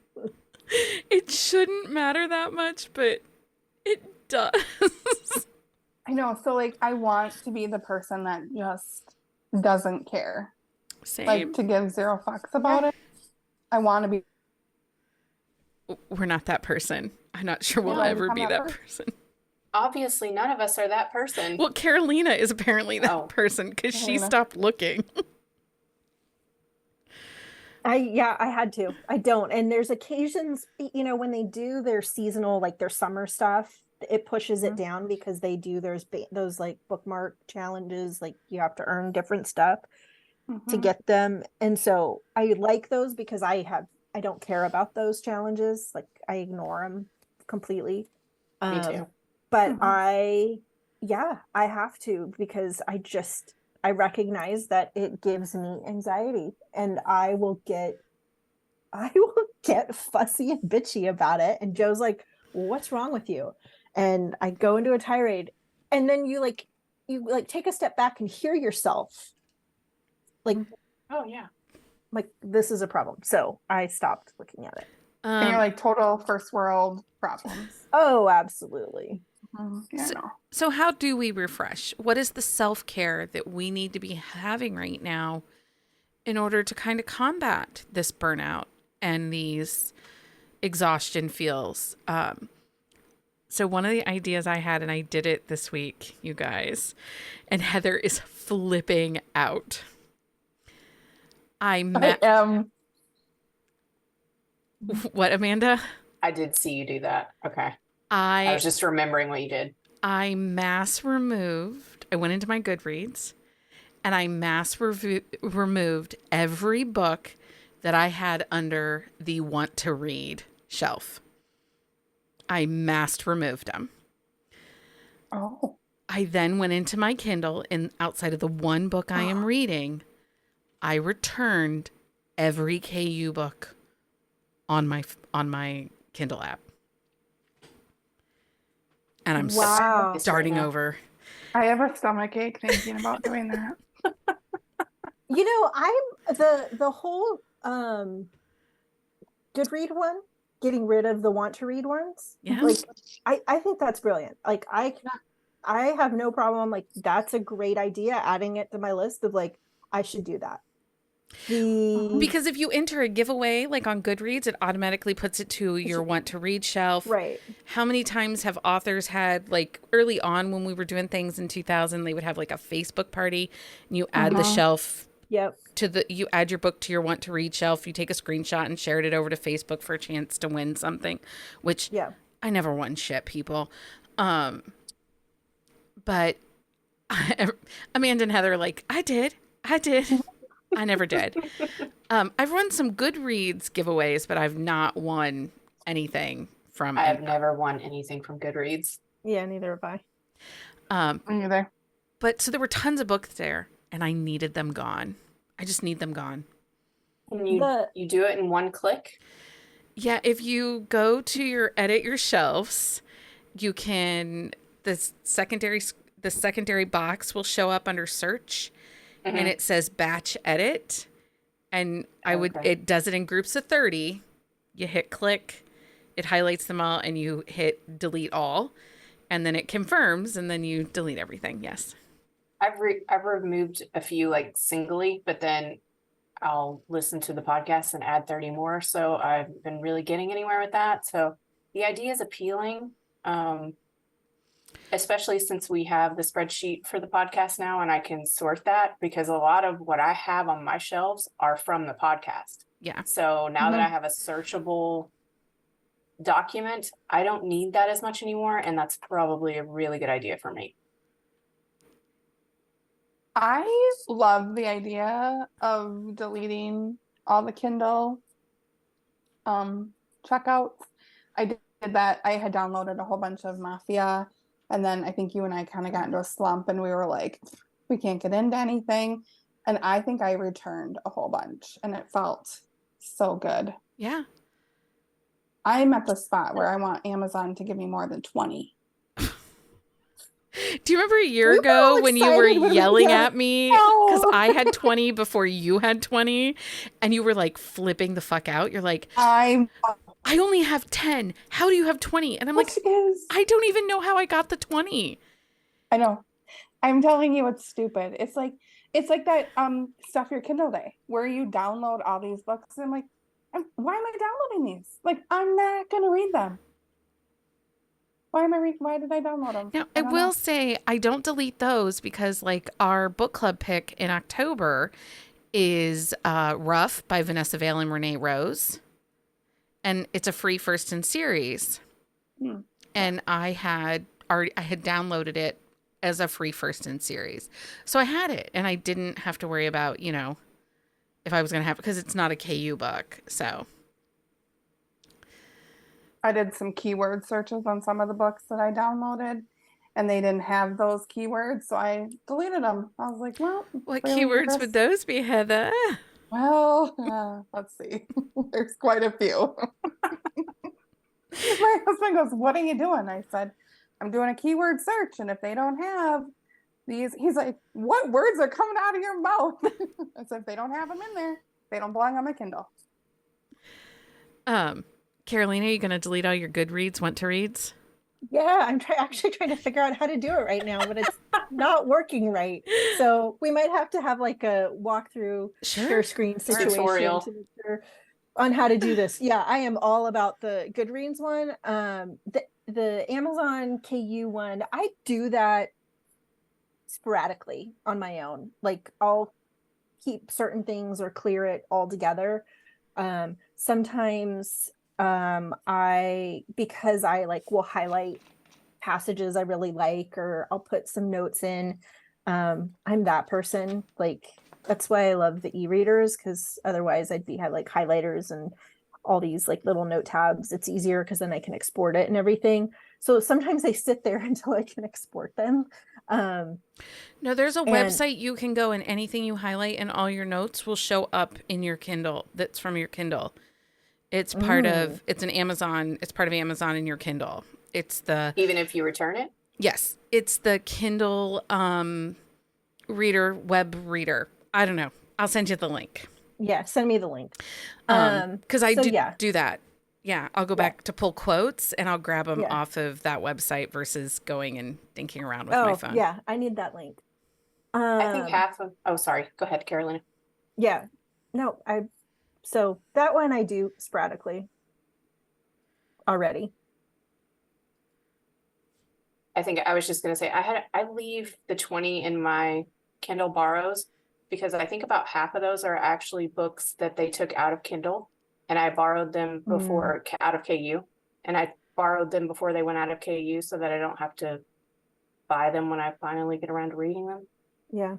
It shouldn't matter that much, but it does. I know. So like I want to be the person that just doesn't care. Same. Like to give zero fucks about it. I want to be. We're not that person. I'm not sure we'll No, ever I'm be that that person. person. Obviously, none of us are that person. Well, Carolina is apparently that Oh. person because she Carolina. stopped looking. I had to. I don't. And there's occasions, when they do their seasonal, like their summer stuff, it pushes it down because they do those like bookmark challenges, like you have to earn different stuff to get them. And so I like those because I don't care about those challenges. Like I ignore them completely. Me too. But I have to, because I recognize that it gives me anxiety, and I will get fussy and bitchy about it. And Joe's like, well, what's wrong with you? And I go into a tirade, and then you take a step back and hear yourself. Like, Oh yeah. like this is a problem. So I stopped looking at it. And you're like total first world problems. Oh, absolutely. Yeah, I know. So how do we refresh? What is the self-care that we need to be having right now in order to kind of combat this burnout and these exhaustion feels. So one of the ideas I had, and I did it this week, you guys, and Heather is flipping out. I am. What, Amanda? I did see you do that. Okay. I was just remembering what you did. I went into my Goodreads and I removed every book that I had under the want to read shelf. I mass removed them. Oh. I then went into my Kindle, and outside of the one book I am reading, I returned every KU book on my Kindle app. And I'm starting over. I have a stomach ache thinking about doing that. You know, I'm the whole Goodread one, getting rid of the want to read ones. Yeah. Like I think that's brilliant. Like I have no problem. Like that's a great idea. Adding it to my list of like, I should do that. Because if you enter a giveaway, like on Goodreads, it automatically puts it to your want to read shelf. Right. How many times have authors had, like early on when we were doing things in 2000, they would have like a Facebook party and you add the shelf. Yep. You add your book to your want to read shelf. You take a screenshot and shared it over to Facebook for a chance to win something, which I never won shit, people. But Amanda and Heather are like, I did. I never did. I've run some Goodreads giveaways, but I've not won anything from it. I have never won anything from Goodreads. Yeah, neither have I. Neither. But so there were tons of books there, and I needed them gone. I just need them gone. Can you do it in one click? Yeah, if you go to edit your shelves, you can, the secondary box will show up under search. Mm-hmm. And it says batch edit, and it does it in groups of 30. You hit click, it highlights them all, and you hit delete all, and then it confirms, and then you delete everything. Yes. I've removed a few like singly, but then I'll listen to the podcast and add 30 more. So I've been really getting anywhere with that. So the idea is appealing. Especially since we have the spreadsheet for the podcast now and I can sort that, because a lot of what I have on my shelves are from the podcast. Yeah. So now that I have a searchable document, I don't need that as much anymore. And that's probably a really good idea for me. I love the idea of deleting all the Kindle checkouts. I did that. I had downloaded a whole bunch of Mafia. And then I think you and I kind of got into a slump and we were like, we can't get into anything. And I think I returned a whole bunch and it felt so good. Yeah. I'm at the spot where I want Amazon to give me more than 20. Do you remember a year ago when you were yelling at me because I had 20 before you had 20 and you were like flipping the fuck out? You're like, I only have 10. How do you have 20? And I'm like, I don't even know how I got the 20. I know. I'm telling you, it's stupid. It's like that Stuff Your Kindle Day where you download all these books. And I'm like, why am I downloading these? Like, I'm not going to read them. Why did I download them? Now, I will say I don't delete those because like our book club pick in October is Rough by Vanessa Vale and Renee Rose. And it's a free first in series. And I had downloaded it as a free first in series. So I had it and I didn't have to worry about, if I was going to have it because it's not a KU book. So I did some keyword searches on some of the books that I downloaded and they didn't have those keywords. So I deleted them. I was like, well, what keywords would those be, Heather? Well, let's see. There's quite a few. My husband goes, what are you doing? I said, I'm doing a keyword search. And if they don't have these, he's like, what words are coming out of your mouth? I said, if they don't have them in there, they don't belong on my Kindle. Carolina, are you going to delete all your Goodreads, want to reads? Yeah, I'm actually trying to figure out how to do it right now, but it's not working right. So we might have to have like a walkthrough share screen situation to make sure on how to do this. Yeah, I am all about the Goodreads one. The Amazon KU one, I do that sporadically on my own. Like I'll keep certain things or clear it altogether. Sometimes because I like will highlight passages I really like, or I'll put some notes in. I'm that person. Like that's why I love the e-readers, because otherwise I'd be like highlighters and all these like little note tabs. It's easier because then I can export it and everything. So sometimes they sit there until I can export them. No, there's a And website you can go, and anything you highlight and all your notes will show up in your Kindle. That's from your Kindle. It's part of, it's part of Amazon in your Kindle. It's the, Even if you return it? yes, it's the Kindle web reader. I don't know. I'll send you the link. yeah, send me the link. Because I so do yeah. do that. Yeah, I'll go back to pull quotes and I'll grab them Yeah. off of that website versus going and dinking around with my phone. Yeah, I need that link. I think oh, sorry. Go ahead, Carolina. Yeah. No, so that one I do sporadically already. I think I was just going to say I leave the 20 in my Kindle borrows because I think about half of those are actually books that they took out of Kindle, and I borrowed them before out of KU, and I borrowed them before they went out of KU so that I don't have to buy them when I finally get around to reading them. Yeah.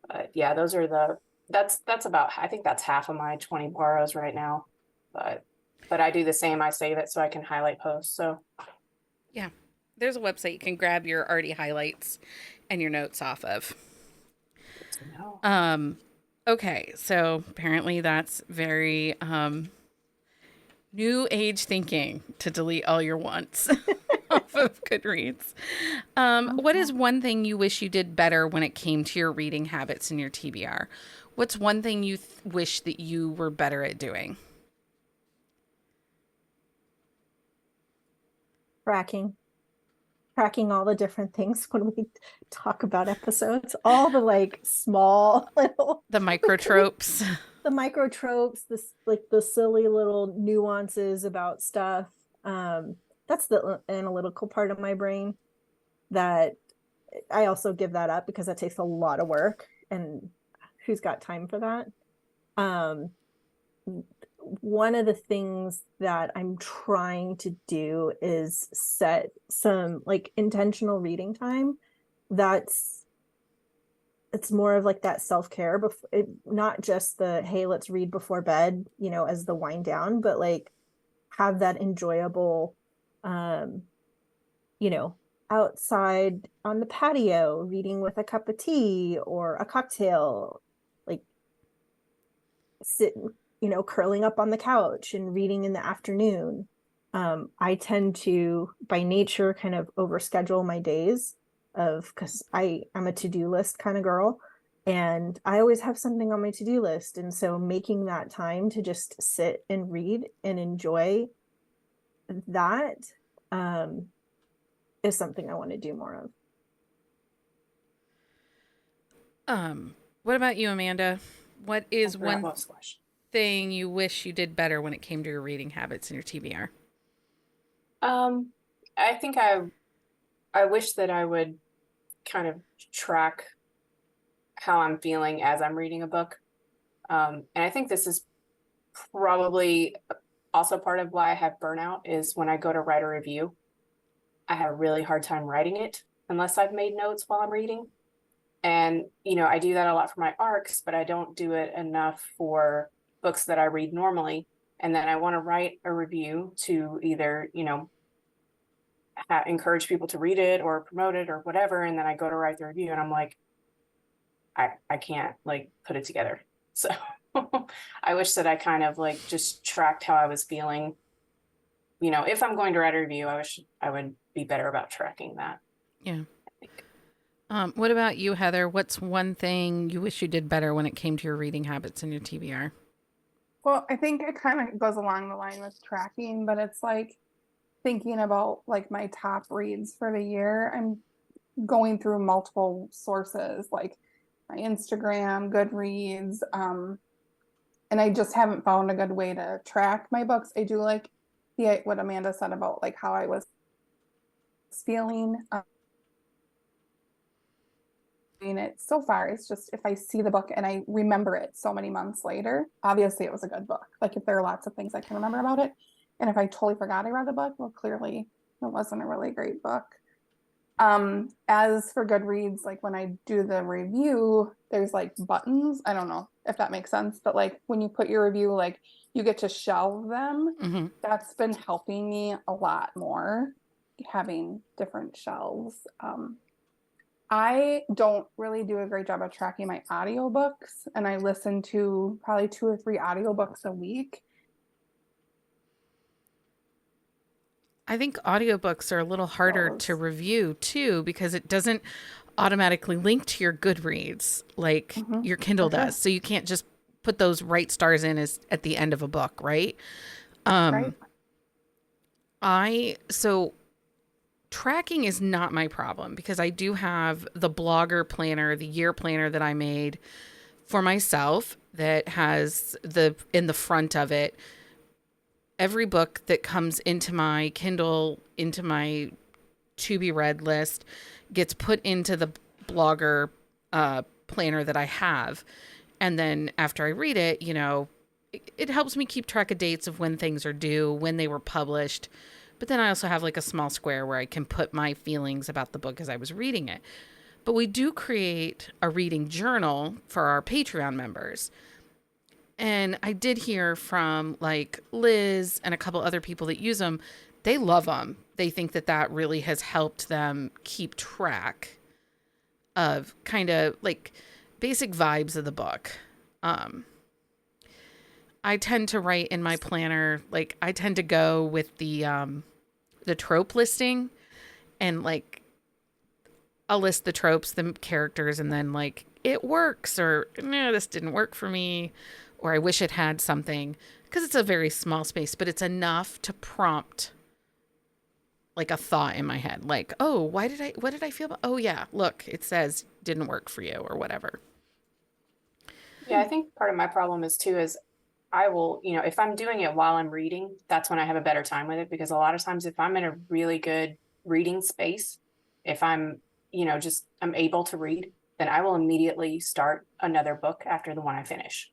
But yeah, those are that's about, I think that's half of my 20 borrows right now. But I do the same. I save it so I can highlight posts. So yeah, there's a website you can grab your already highlights and your notes off of. Okay, so apparently that's very new age thinking to delete all your wants off of Goodreads. What is one thing you wish you did better when it came to your reading habits in your TBR? What's one thing you wish that you were better at doing? Tracking all the different things when we talk about episodes, all the like small little the microtropes. The microtropes, this like the silly little nuances about stuff. That's the analytical part of my brain that I also give that up because that takes a lot of work, and who's got time for that? One of the things that I'm trying to do is set some like intentional reading time. It's more of like that self-care, not just the, hey, let's read before bed, as the wind down, but like have that enjoyable, outside on the patio, reading with a cup of tea or a cocktail, like sitting, curling up on the couch and reading in the afternoon. I tend to, by nature, kind of overschedule my days because I'm a to-do list kind of girl, and I always have something on my to-do list. And so making that time to just sit and read and enjoy that is something I want to do more of. What about you, Amanda? What is one thing you wish you did better when it came to your reading habits in your TBR? I think I wish that I would kind of track how I'm feeling as I'm reading a book. And I think this is probably also part of why I have burnout, is when I go to write a review, I have a really hard time writing it unless I've made notes while I'm reading. And, I do that a lot for my arcs, but I don't do it enough for books that I read normally. And then I want to write a review to either, encourage people to read it or promote it or whatever. And then I go to write the review and I'm like, I can't like put it together. So I wish that I kind of like just tracked how I was feeling. If I'm going to write a review, I wish I would be better about tracking that. Yeah. What about you, Heather? What's one thing you wish you did better when it came to your reading habits in your TBR? Well, I think it kind of goes along the line with tracking, but it's like thinking about like my top reads for the year. I'm going through multiple sources like my Instagram, Goodreads, and I just haven't found a good way to track my books. I do like what Amanda said about like how I was feeling. It so far, it's just if I see the book and I remember it so many months later, obviously it was a good book. Like if there are lots of things I can remember about it, and if I totally forgot I read the book, well, clearly it wasn't a really great book. As for Goodreads, like when I do the review, there's like buttons. I don't know if that makes sense, but like when you put your review, like you get to shelve them. Mm-hmm. That's been helping me a lot more, having different shelves. I don't really do a great job of tracking my audiobooks, and I listen to probably 2 or 3 audiobooks a week. I think audiobooks are a little harder to review too, because it doesn't automatically link to your Goodreads like your Kindle does. So you can't just put those right stars in as at the end of a book, right? Right. So tracking is not my problem, because I do have the blogger planner, the year planner that I made for myself that has in the front of it, every book that comes into my Kindle, into my to be read list, gets put into the blogger planner that I have. And then after I read it, it helps me keep track of dates of when things are due, when they were published. But then I also have like a small square where I can put my feelings about the book as I was reading it. But we do create a reading journal for our Patreon members. And I did hear from like Liz and a couple other people that use them. They love them. They think that really has helped them keep track of kind of like basic vibes of the book. I tend to write in my planner, like I tend to go with the trope listing, and like I'll list the tropes, the characters, and then like it works, or no, this didn't work for me, or I wish it had something, because it's a very small space, but it's enough to prompt like a thought in my head. Like, oh, what did I feel about? Oh yeah, look, it says didn't work for you or whatever. Yeah, I think part of my problem is I will, if I'm doing it while I'm reading, that's when I have a better time with it, because a lot of times if I'm in a really good reading space, if I'm, I'm able to read, then I will immediately start another book after the one I finish.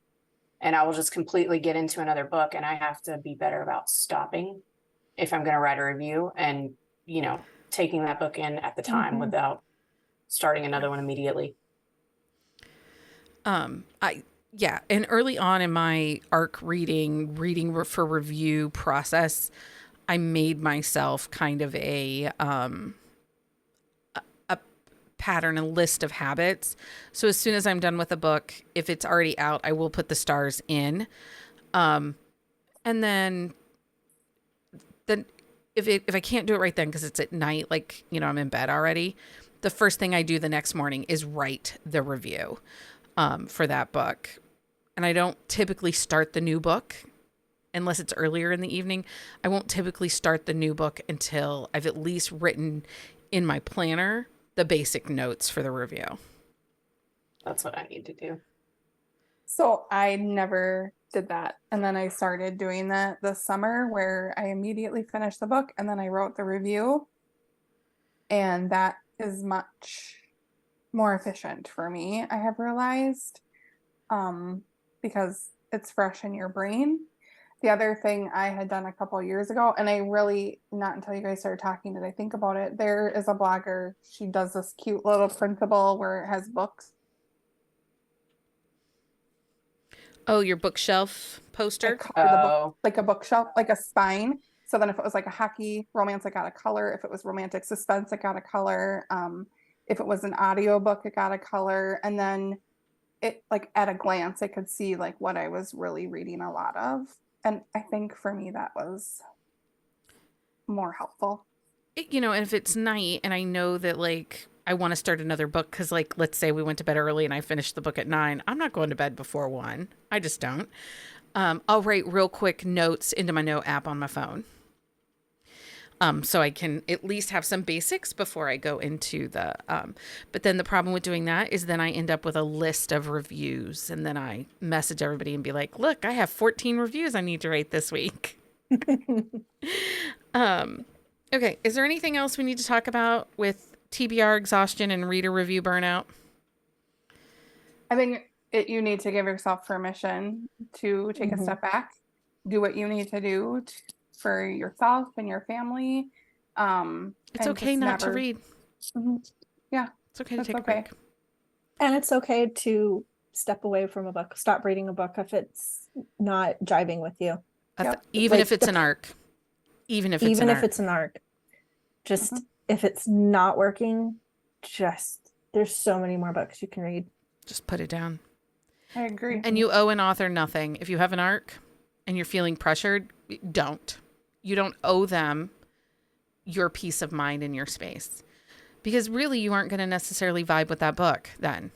And I will just completely get into another book, and I have to be better about stopping if I'm going to write a review and, taking that book in at the time without starting another one immediately. And early on in my ARC reading for review process, I made myself kind of a pattern, a list of habits. So as soon as I'm done with a book, if it's already out, I will put the stars in. And then if I can't do it right then, because it's at night, like, I'm in bed already, the first thing I do the next morning is write the review for that book. And I don't typically start the new book unless it's earlier in the evening. I won't typically start the new book until I've at least written in my planner the basic notes for the review. That's what I need to do. So I never did that. And then I started doing that this summer, where I immediately finished the book and then I wrote the review. And that is much more efficient for me, I have realized, because it's fresh in your brain. The other thing I had done a couple of years ago, and I really, not until you guys started talking did I think about it, there is a blogger, she does this cute little printable where it has books. Oh, your bookshelf poster? The book, like a bookshelf, like a spine. So then if it was like a hockey romance, it got a color. If it was romantic suspense, it got a color. If it was an audiobook, it got a color. And then it, like at a glance, I could see like what I was really reading a lot of. And I think for me, that was more helpful. And if it's night and I know that like I want to start another book, because like, let's say we went to bed early and I finished the book at 9, I'm not going to bed before 1. I just don't. I'll write real quick notes into my note app on my phone. So I can at least have some basics before I go into the, but then the problem with doing that is then I end up with a list of reviews, and then I message everybody and be like, look, I have 14 reviews I need to rate this week. Okay. Is there anything else we need to talk about with TBR exhaustion and reader review burnout? I think you need to give yourself permission to take a step back, do what you need to do for yourself and your family. It's and okay just not to never- read. Yeah, It's okay to that's take a okay. break. And it's okay to step away from a book, stop reading a book if it's not jiving with you. Yep. Even Like if it's an arc. Even if Even if it's it's an arc. Just if it's not working, there's so many more books you can read. just put it down. I agree. And you owe an author nothing. If you have an arc and you're feeling pressured, don't. You don't owe them your peace of mind and your space. Because really, you aren't going to necessarily vibe with that book then,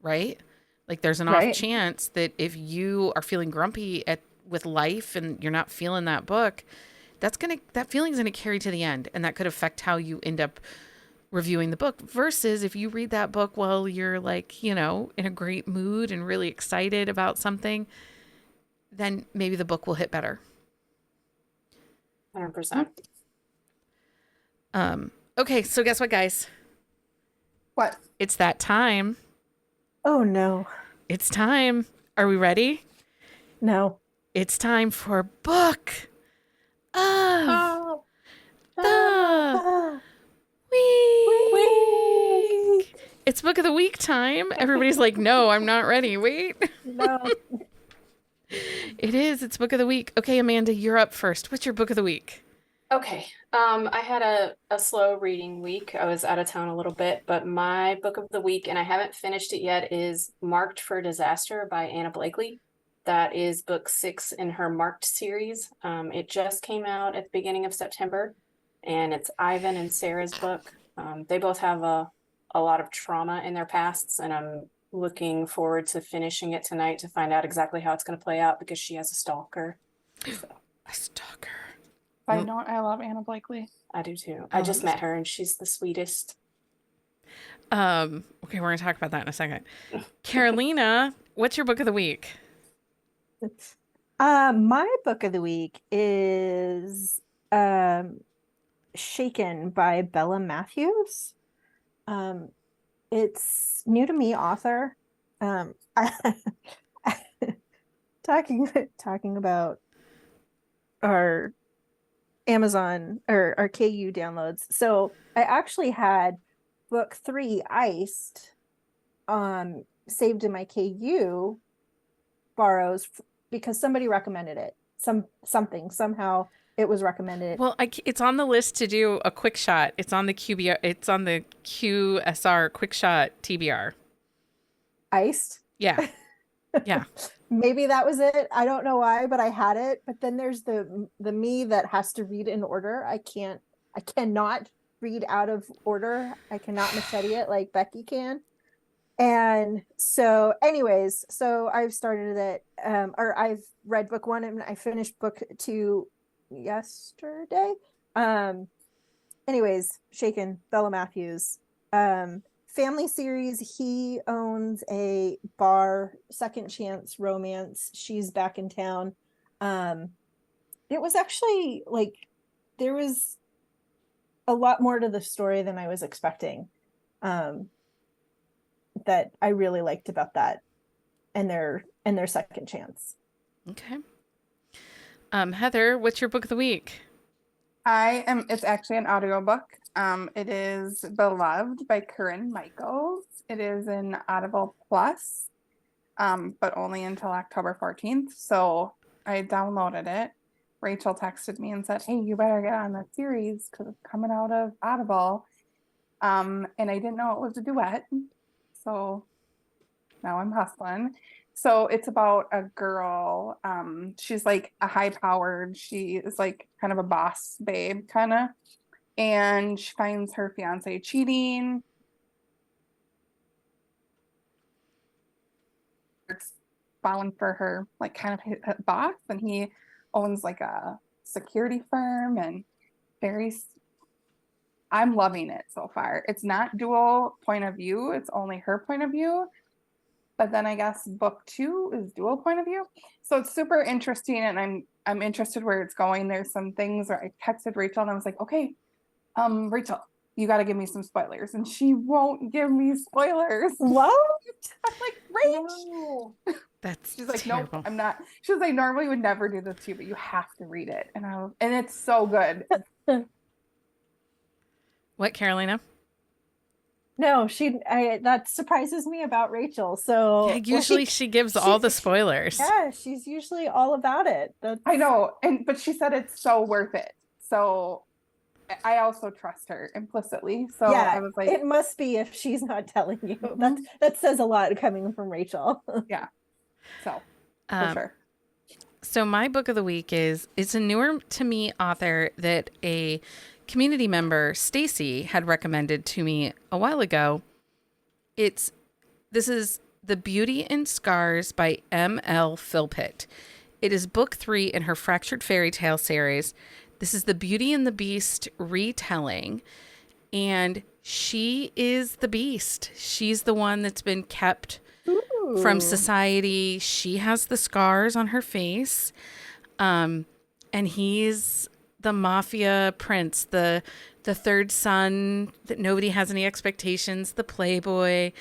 right? Like there's an off chance that if you are feeling grumpy with life and you're not feeling that book, that feeling's going to carry to the end, and that could affect how you end up reviewing the book. Versus if you read that book while you're like, in a great mood and really excited about something, then maybe the book will hit better. 100%. Okay, so guess what, guys? What? It's that time. Oh no. It's time. Are we ready? No. It's time for book of the week. It's book of the week time. Everybody's like, no, I'm not ready. Wait. No. It is. It's book of the week. Okay, Amanda, you're up first. What's your book of the week? Okay. I had a slow reading week. I was out of town a little bit, but my book of the week, and I haven't finished it yet, is Marked for Disaster by Anna Blakely. That is book 6 in her Marked series. It just came out at the beginning of September, and it's Ivan and Sarah's book. They both have a lot of trauma in their pasts, and I'm looking forward to finishing it tonight to find out exactly how it's going to play out, because she has a stalker. So. A stalker. I love Anna Blakely. I do too. I just met her and she's the sweetest. Okay, we're gonna talk about that in a second. Carolina, what's your book of the week? My book of the week is Shaken by Bella Matthews. It's new to me, author. Talking about our Amazon or our KU downloads. So I actually had book 3 Iced saved in my KU borrows because somebody recommended it. Somehow it was recommended. Well, it's on the list to do a quick shot. It's on the QBR. It's on the QSR quick shot TBR. Iced? Yeah. Yeah. Maybe that was it. I don't know why, but I had it. But then there's the me that has to read in order. I cannot read out of order. I cannot machete it like Becky can. And so anyways, I've started it, or I've read book 1 and I finished book 2 yesterday. Anyways, Shaken, Bella Matthews. Family series. He owns a bar, Second Chance Romance. She's back in town. It was actually like there was a lot more to the story than I was expecting. That I really liked about that and their second chance. Okay. Heather, what's your book of the week? It's actually an audiobook. It is Beloved by Corinne Michaels. It is in Audible Plus, but only until October 14th. So I downloaded it. Rachel texted me and said, hey, you better get on that series because it's coming out of Audible. And I didn't know it was a duet. So now I'm hustling. So it's about a girl. She's like a high-powered, she is like kind of a boss babe, kind of. And she finds her fiance cheating. It's falling for her, like kind of his boss, and he owns like a security firm, and I'm loving it so far. It's not dual point of view. It's only her point of view. But then I guess book 2 is dual point of view. So it's super interesting, and I'm interested where it's going. There's some things where I texted Rachel and I was like, okay, Rachel, you got to give me some spoilers. And she won't give me spoilers. What? I'm like, Rach. No. She's like, terrible. nope, I'm not. She was like, normally would never do this to you, but you have to read it. And it's so good. What, Carolina? No, that surprises me about Rachel. So Yeah, usually she gives all the spoilers. Yeah, she's usually all about it. I know, but she said it's so worth it. So I also trust her implicitly. So yeah, I was like, it must be if she's not telling you. That says a lot coming from Rachel. Yeah. So for sure. So my book of the week it's a newer to me author that a community member, Stacy, had recommended to me a while ago. This is The Beauty and Scars by M.L. Philpott. It is book 3 in her Fractured Fairy Tale series. This is the Beauty and the Beast retelling, and she is the beast. She's the one that's been kept from society. She has the scars on her face, and he's the mafia prince, the third son that nobody has any expectations, the playboy,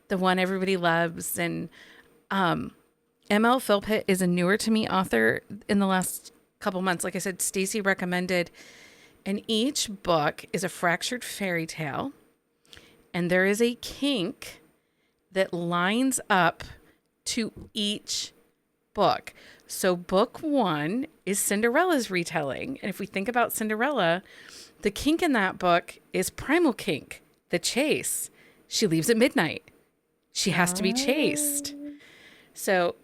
the one everybody loves. And M.L. Philpott is a newer to me author in the last couple months. Like I said, Stacy recommended, and each book is a fractured fairy tale, and there is a kink that lines up to each book. So book 1 is Cinderella's retelling. And if we think about Cinderella, the kink in that book is primal kink, the chase. She leaves at midnight. She has to be chased. So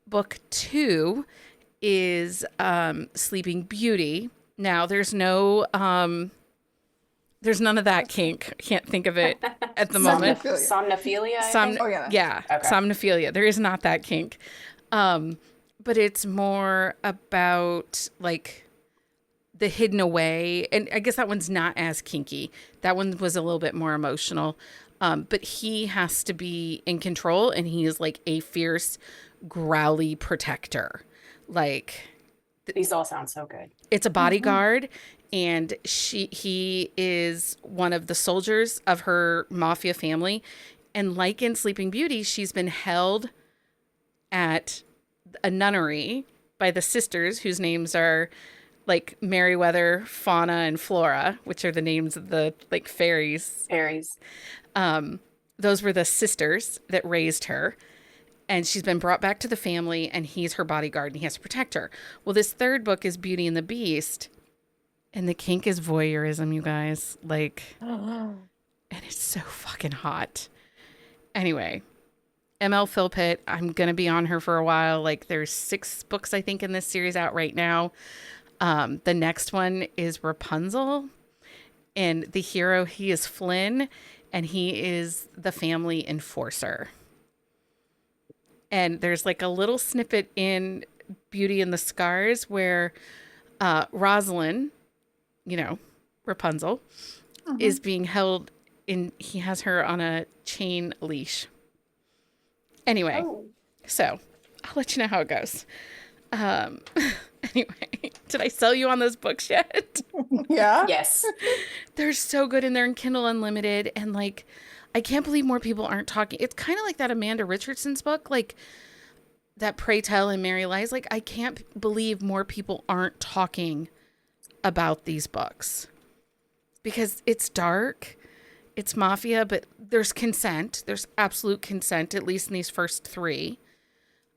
book 2 is Sleeping Beauty. Now there's none of that kink. Can't think of it at the moment. Somnophilia. Yeah. Okay. Somnophilia. There is not that kink. But it's more about like the hidden away. And I guess that one's not as kinky. That one was a little bit more emotional. But he has to be in control, and he is like a fierce, growly protector. Like, these all sound so good. It's a bodyguard, and he is one of the soldiers of her mafia family. And like in Sleeping Beauty, she's been held at a nunnery by the sisters, whose names are like Merryweather, Fauna, and Flora, which are the names of the like fairies. Those were the sisters that raised her. And she's been brought back to the family, and he's her bodyguard, and he has to protect her. Well, this third book is Beauty and the Beast, and the kink is voyeurism, you guys. Like, and it's so fucking hot. Anyway, M.L. Philpott, I'm going to be on her for a while. Like, there's 6 books, I think, in this series out right now. The next one is Rapunzel, and the hero, he is Flynn, and he is the family enforcer. And there's like a little snippet in Beauty and the Scars where Rosalind, Rapunzel, is being held in, he has her on a chain leash. Anyway, so I'll let you know how it goes. Anyway, did I sell you on those books yet? Yeah. Yes. They're so good, and they're in Kindle Unlimited, and like, I can't believe more people aren't talking. It's kind of like that Amanda Richardson's book, like that Pray Tell and Merry Lies. Like, I can't believe more people aren't talking about these books because it's dark, it's mafia, but there's consent. There's absolute consent, at least in these first 3.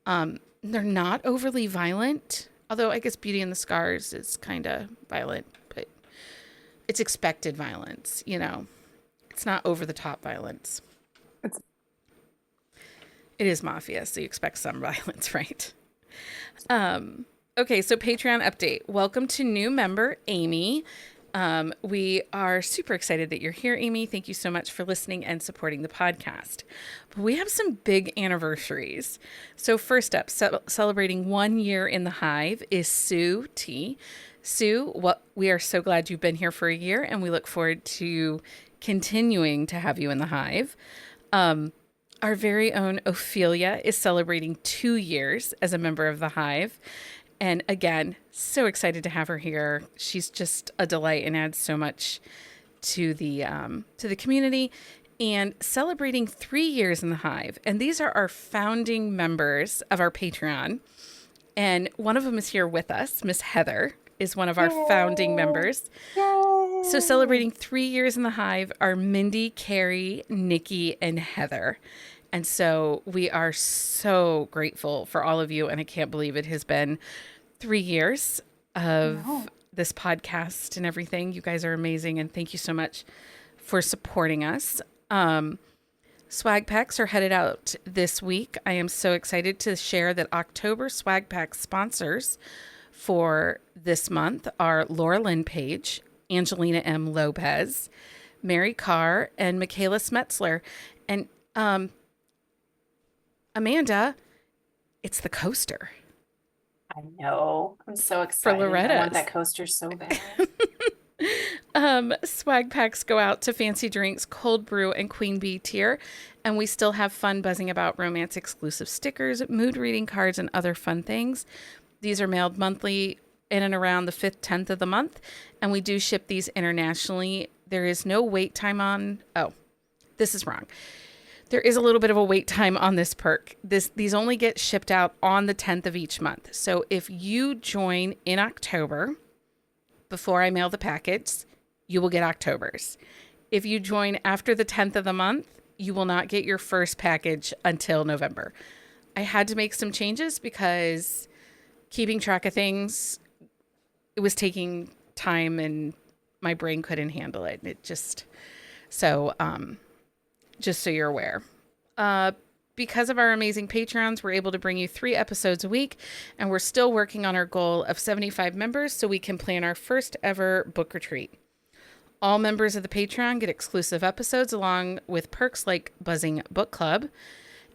They're not overly violent, although I guess Beauty and the Scars is kind of violent, but it's expected violence, It's not over the top violence. It is mafia, so you expect some violence, right? Okay, so Patreon update. Welcome to new member, Amy. We are super excited that you're here, Amy. Thank you so much for listening and supporting the podcast. But we have some big anniversaries. So first up, celebrating 1 year in the Hive is Sue T. Sue, we are so glad you've been here for a year, and we look forward to continuing to have you in the hive. Our very own Ophelia is celebrating 2 years as a member of the hive. And again, so excited to have her here. She's just a delight and adds so much to the community. And celebrating 3 years in the hive. And these are our founding members of our Patreon. And one of them is here with us. Miss Heather is one of our founding members. Yay! So celebrating 3 years in the hive are Mindy, Carrie, Nikki, and Heather. And so we are so grateful for all of you. And I can't believe it has been 3 years of this podcast and everything. You guys are amazing. And thank you so much for supporting us. Swag packs are headed out this week. I am so excited to share that October swag pack sponsors for this month are Laura Lynn Page, Angelina M. Lopez, Mary Carr, and Michaela Smetzler. And Amanda, it's the coaster. I know. I'm so excited. I Loretta's. want that coaster so bad. Swag packs go out to Fancy Drinks, Cold Brew, and Queen Bee tier. And we still have fun buzzing about romance exclusive stickers, mood reading cards, and other fun things. These are mailed monthly in and around the 5th, 10th of the month. And we do ship these internationally. There is no wait time on... Oh, this is wrong. There is a little bit of a wait time on this perk. These only get shipped out on the 10th of each month. So if you join in October, before I mail the packets, you will get October's. If you join after the 10th of the month, you will not get your first package until November. I had to make some changes because keeping track of things, it was taking time and my brain couldn't handle it. Just so you're aware. Because of our amazing Patreons, we're able to bring you 3 episodes a week, and we're still working on our goal of 75 members so we can plan our first ever book retreat. All members of the Patreon get exclusive episodes along with perks like Buzzing Book Club.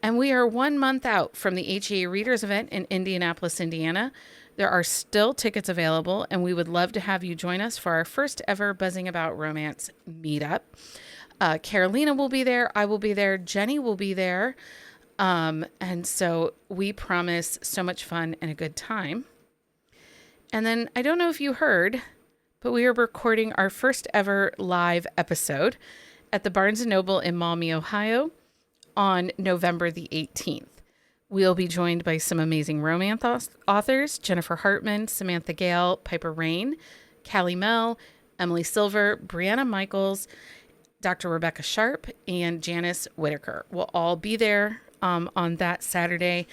And we are 1 month out from the HEA Readers event in Indianapolis, Indiana. There are still tickets available, and we would love to have you join us for our first ever Buzzing About Romance meetup. Carolina will be there. I will be there. Jenny will be there. And so we promise so much fun and a good time. And then I don't know if you heard, but we are recording our first ever live episode at the Barnes & Noble in Maumee, Ohio on November the 18th. We'll be joined by some amazing romance authors, Jennifer Hartman, Samantha Gale, Piper Rain, Callie Mell, Emily Silver, Brianna Michaels, Dr. Rebecca Sharp, and Janice Whitaker. We'll all be there on that Saturday,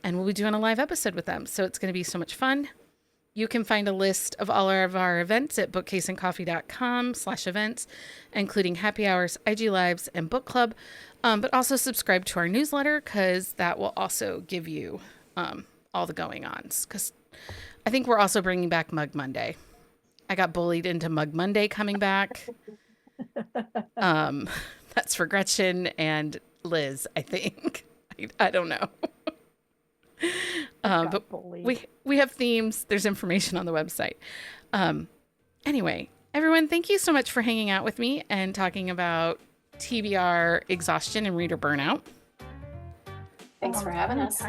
and we'll be doing a live episode with them. So it's going to be so much fun. You can find a list of all of our events at bookcaseandcoffee.com/events, including happy hours, IG lives, and book club. But also subscribe to our newsletter because that will also give you all the going-ons. Because I think we're also bringing back Mug Monday. I got bullied into Mug Monday coming back. That's for Gretchen and Liz, I think. I don't know. But we have themes. There's information on the website. Anyway, everyone, thank you so much for hanging out with me and talking about TBR Exhaustion and Reader Burnout. Thanks for having us.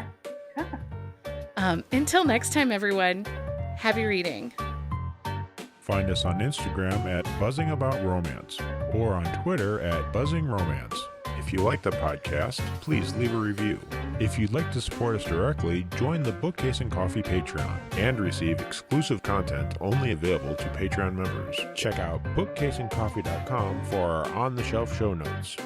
Until next time, everyone, happy reading. Find us on Instagram at Buzzing About Romance or on Twitter at Buzzing Romance. If you like the podcast, please leave a review. If you'd like to support us directly, join the Bookcase and Coffee Patreon and receive exclusive content only available to Patreon members. Check out bookcaseandcoffee.com for our on-the-shelf show notes.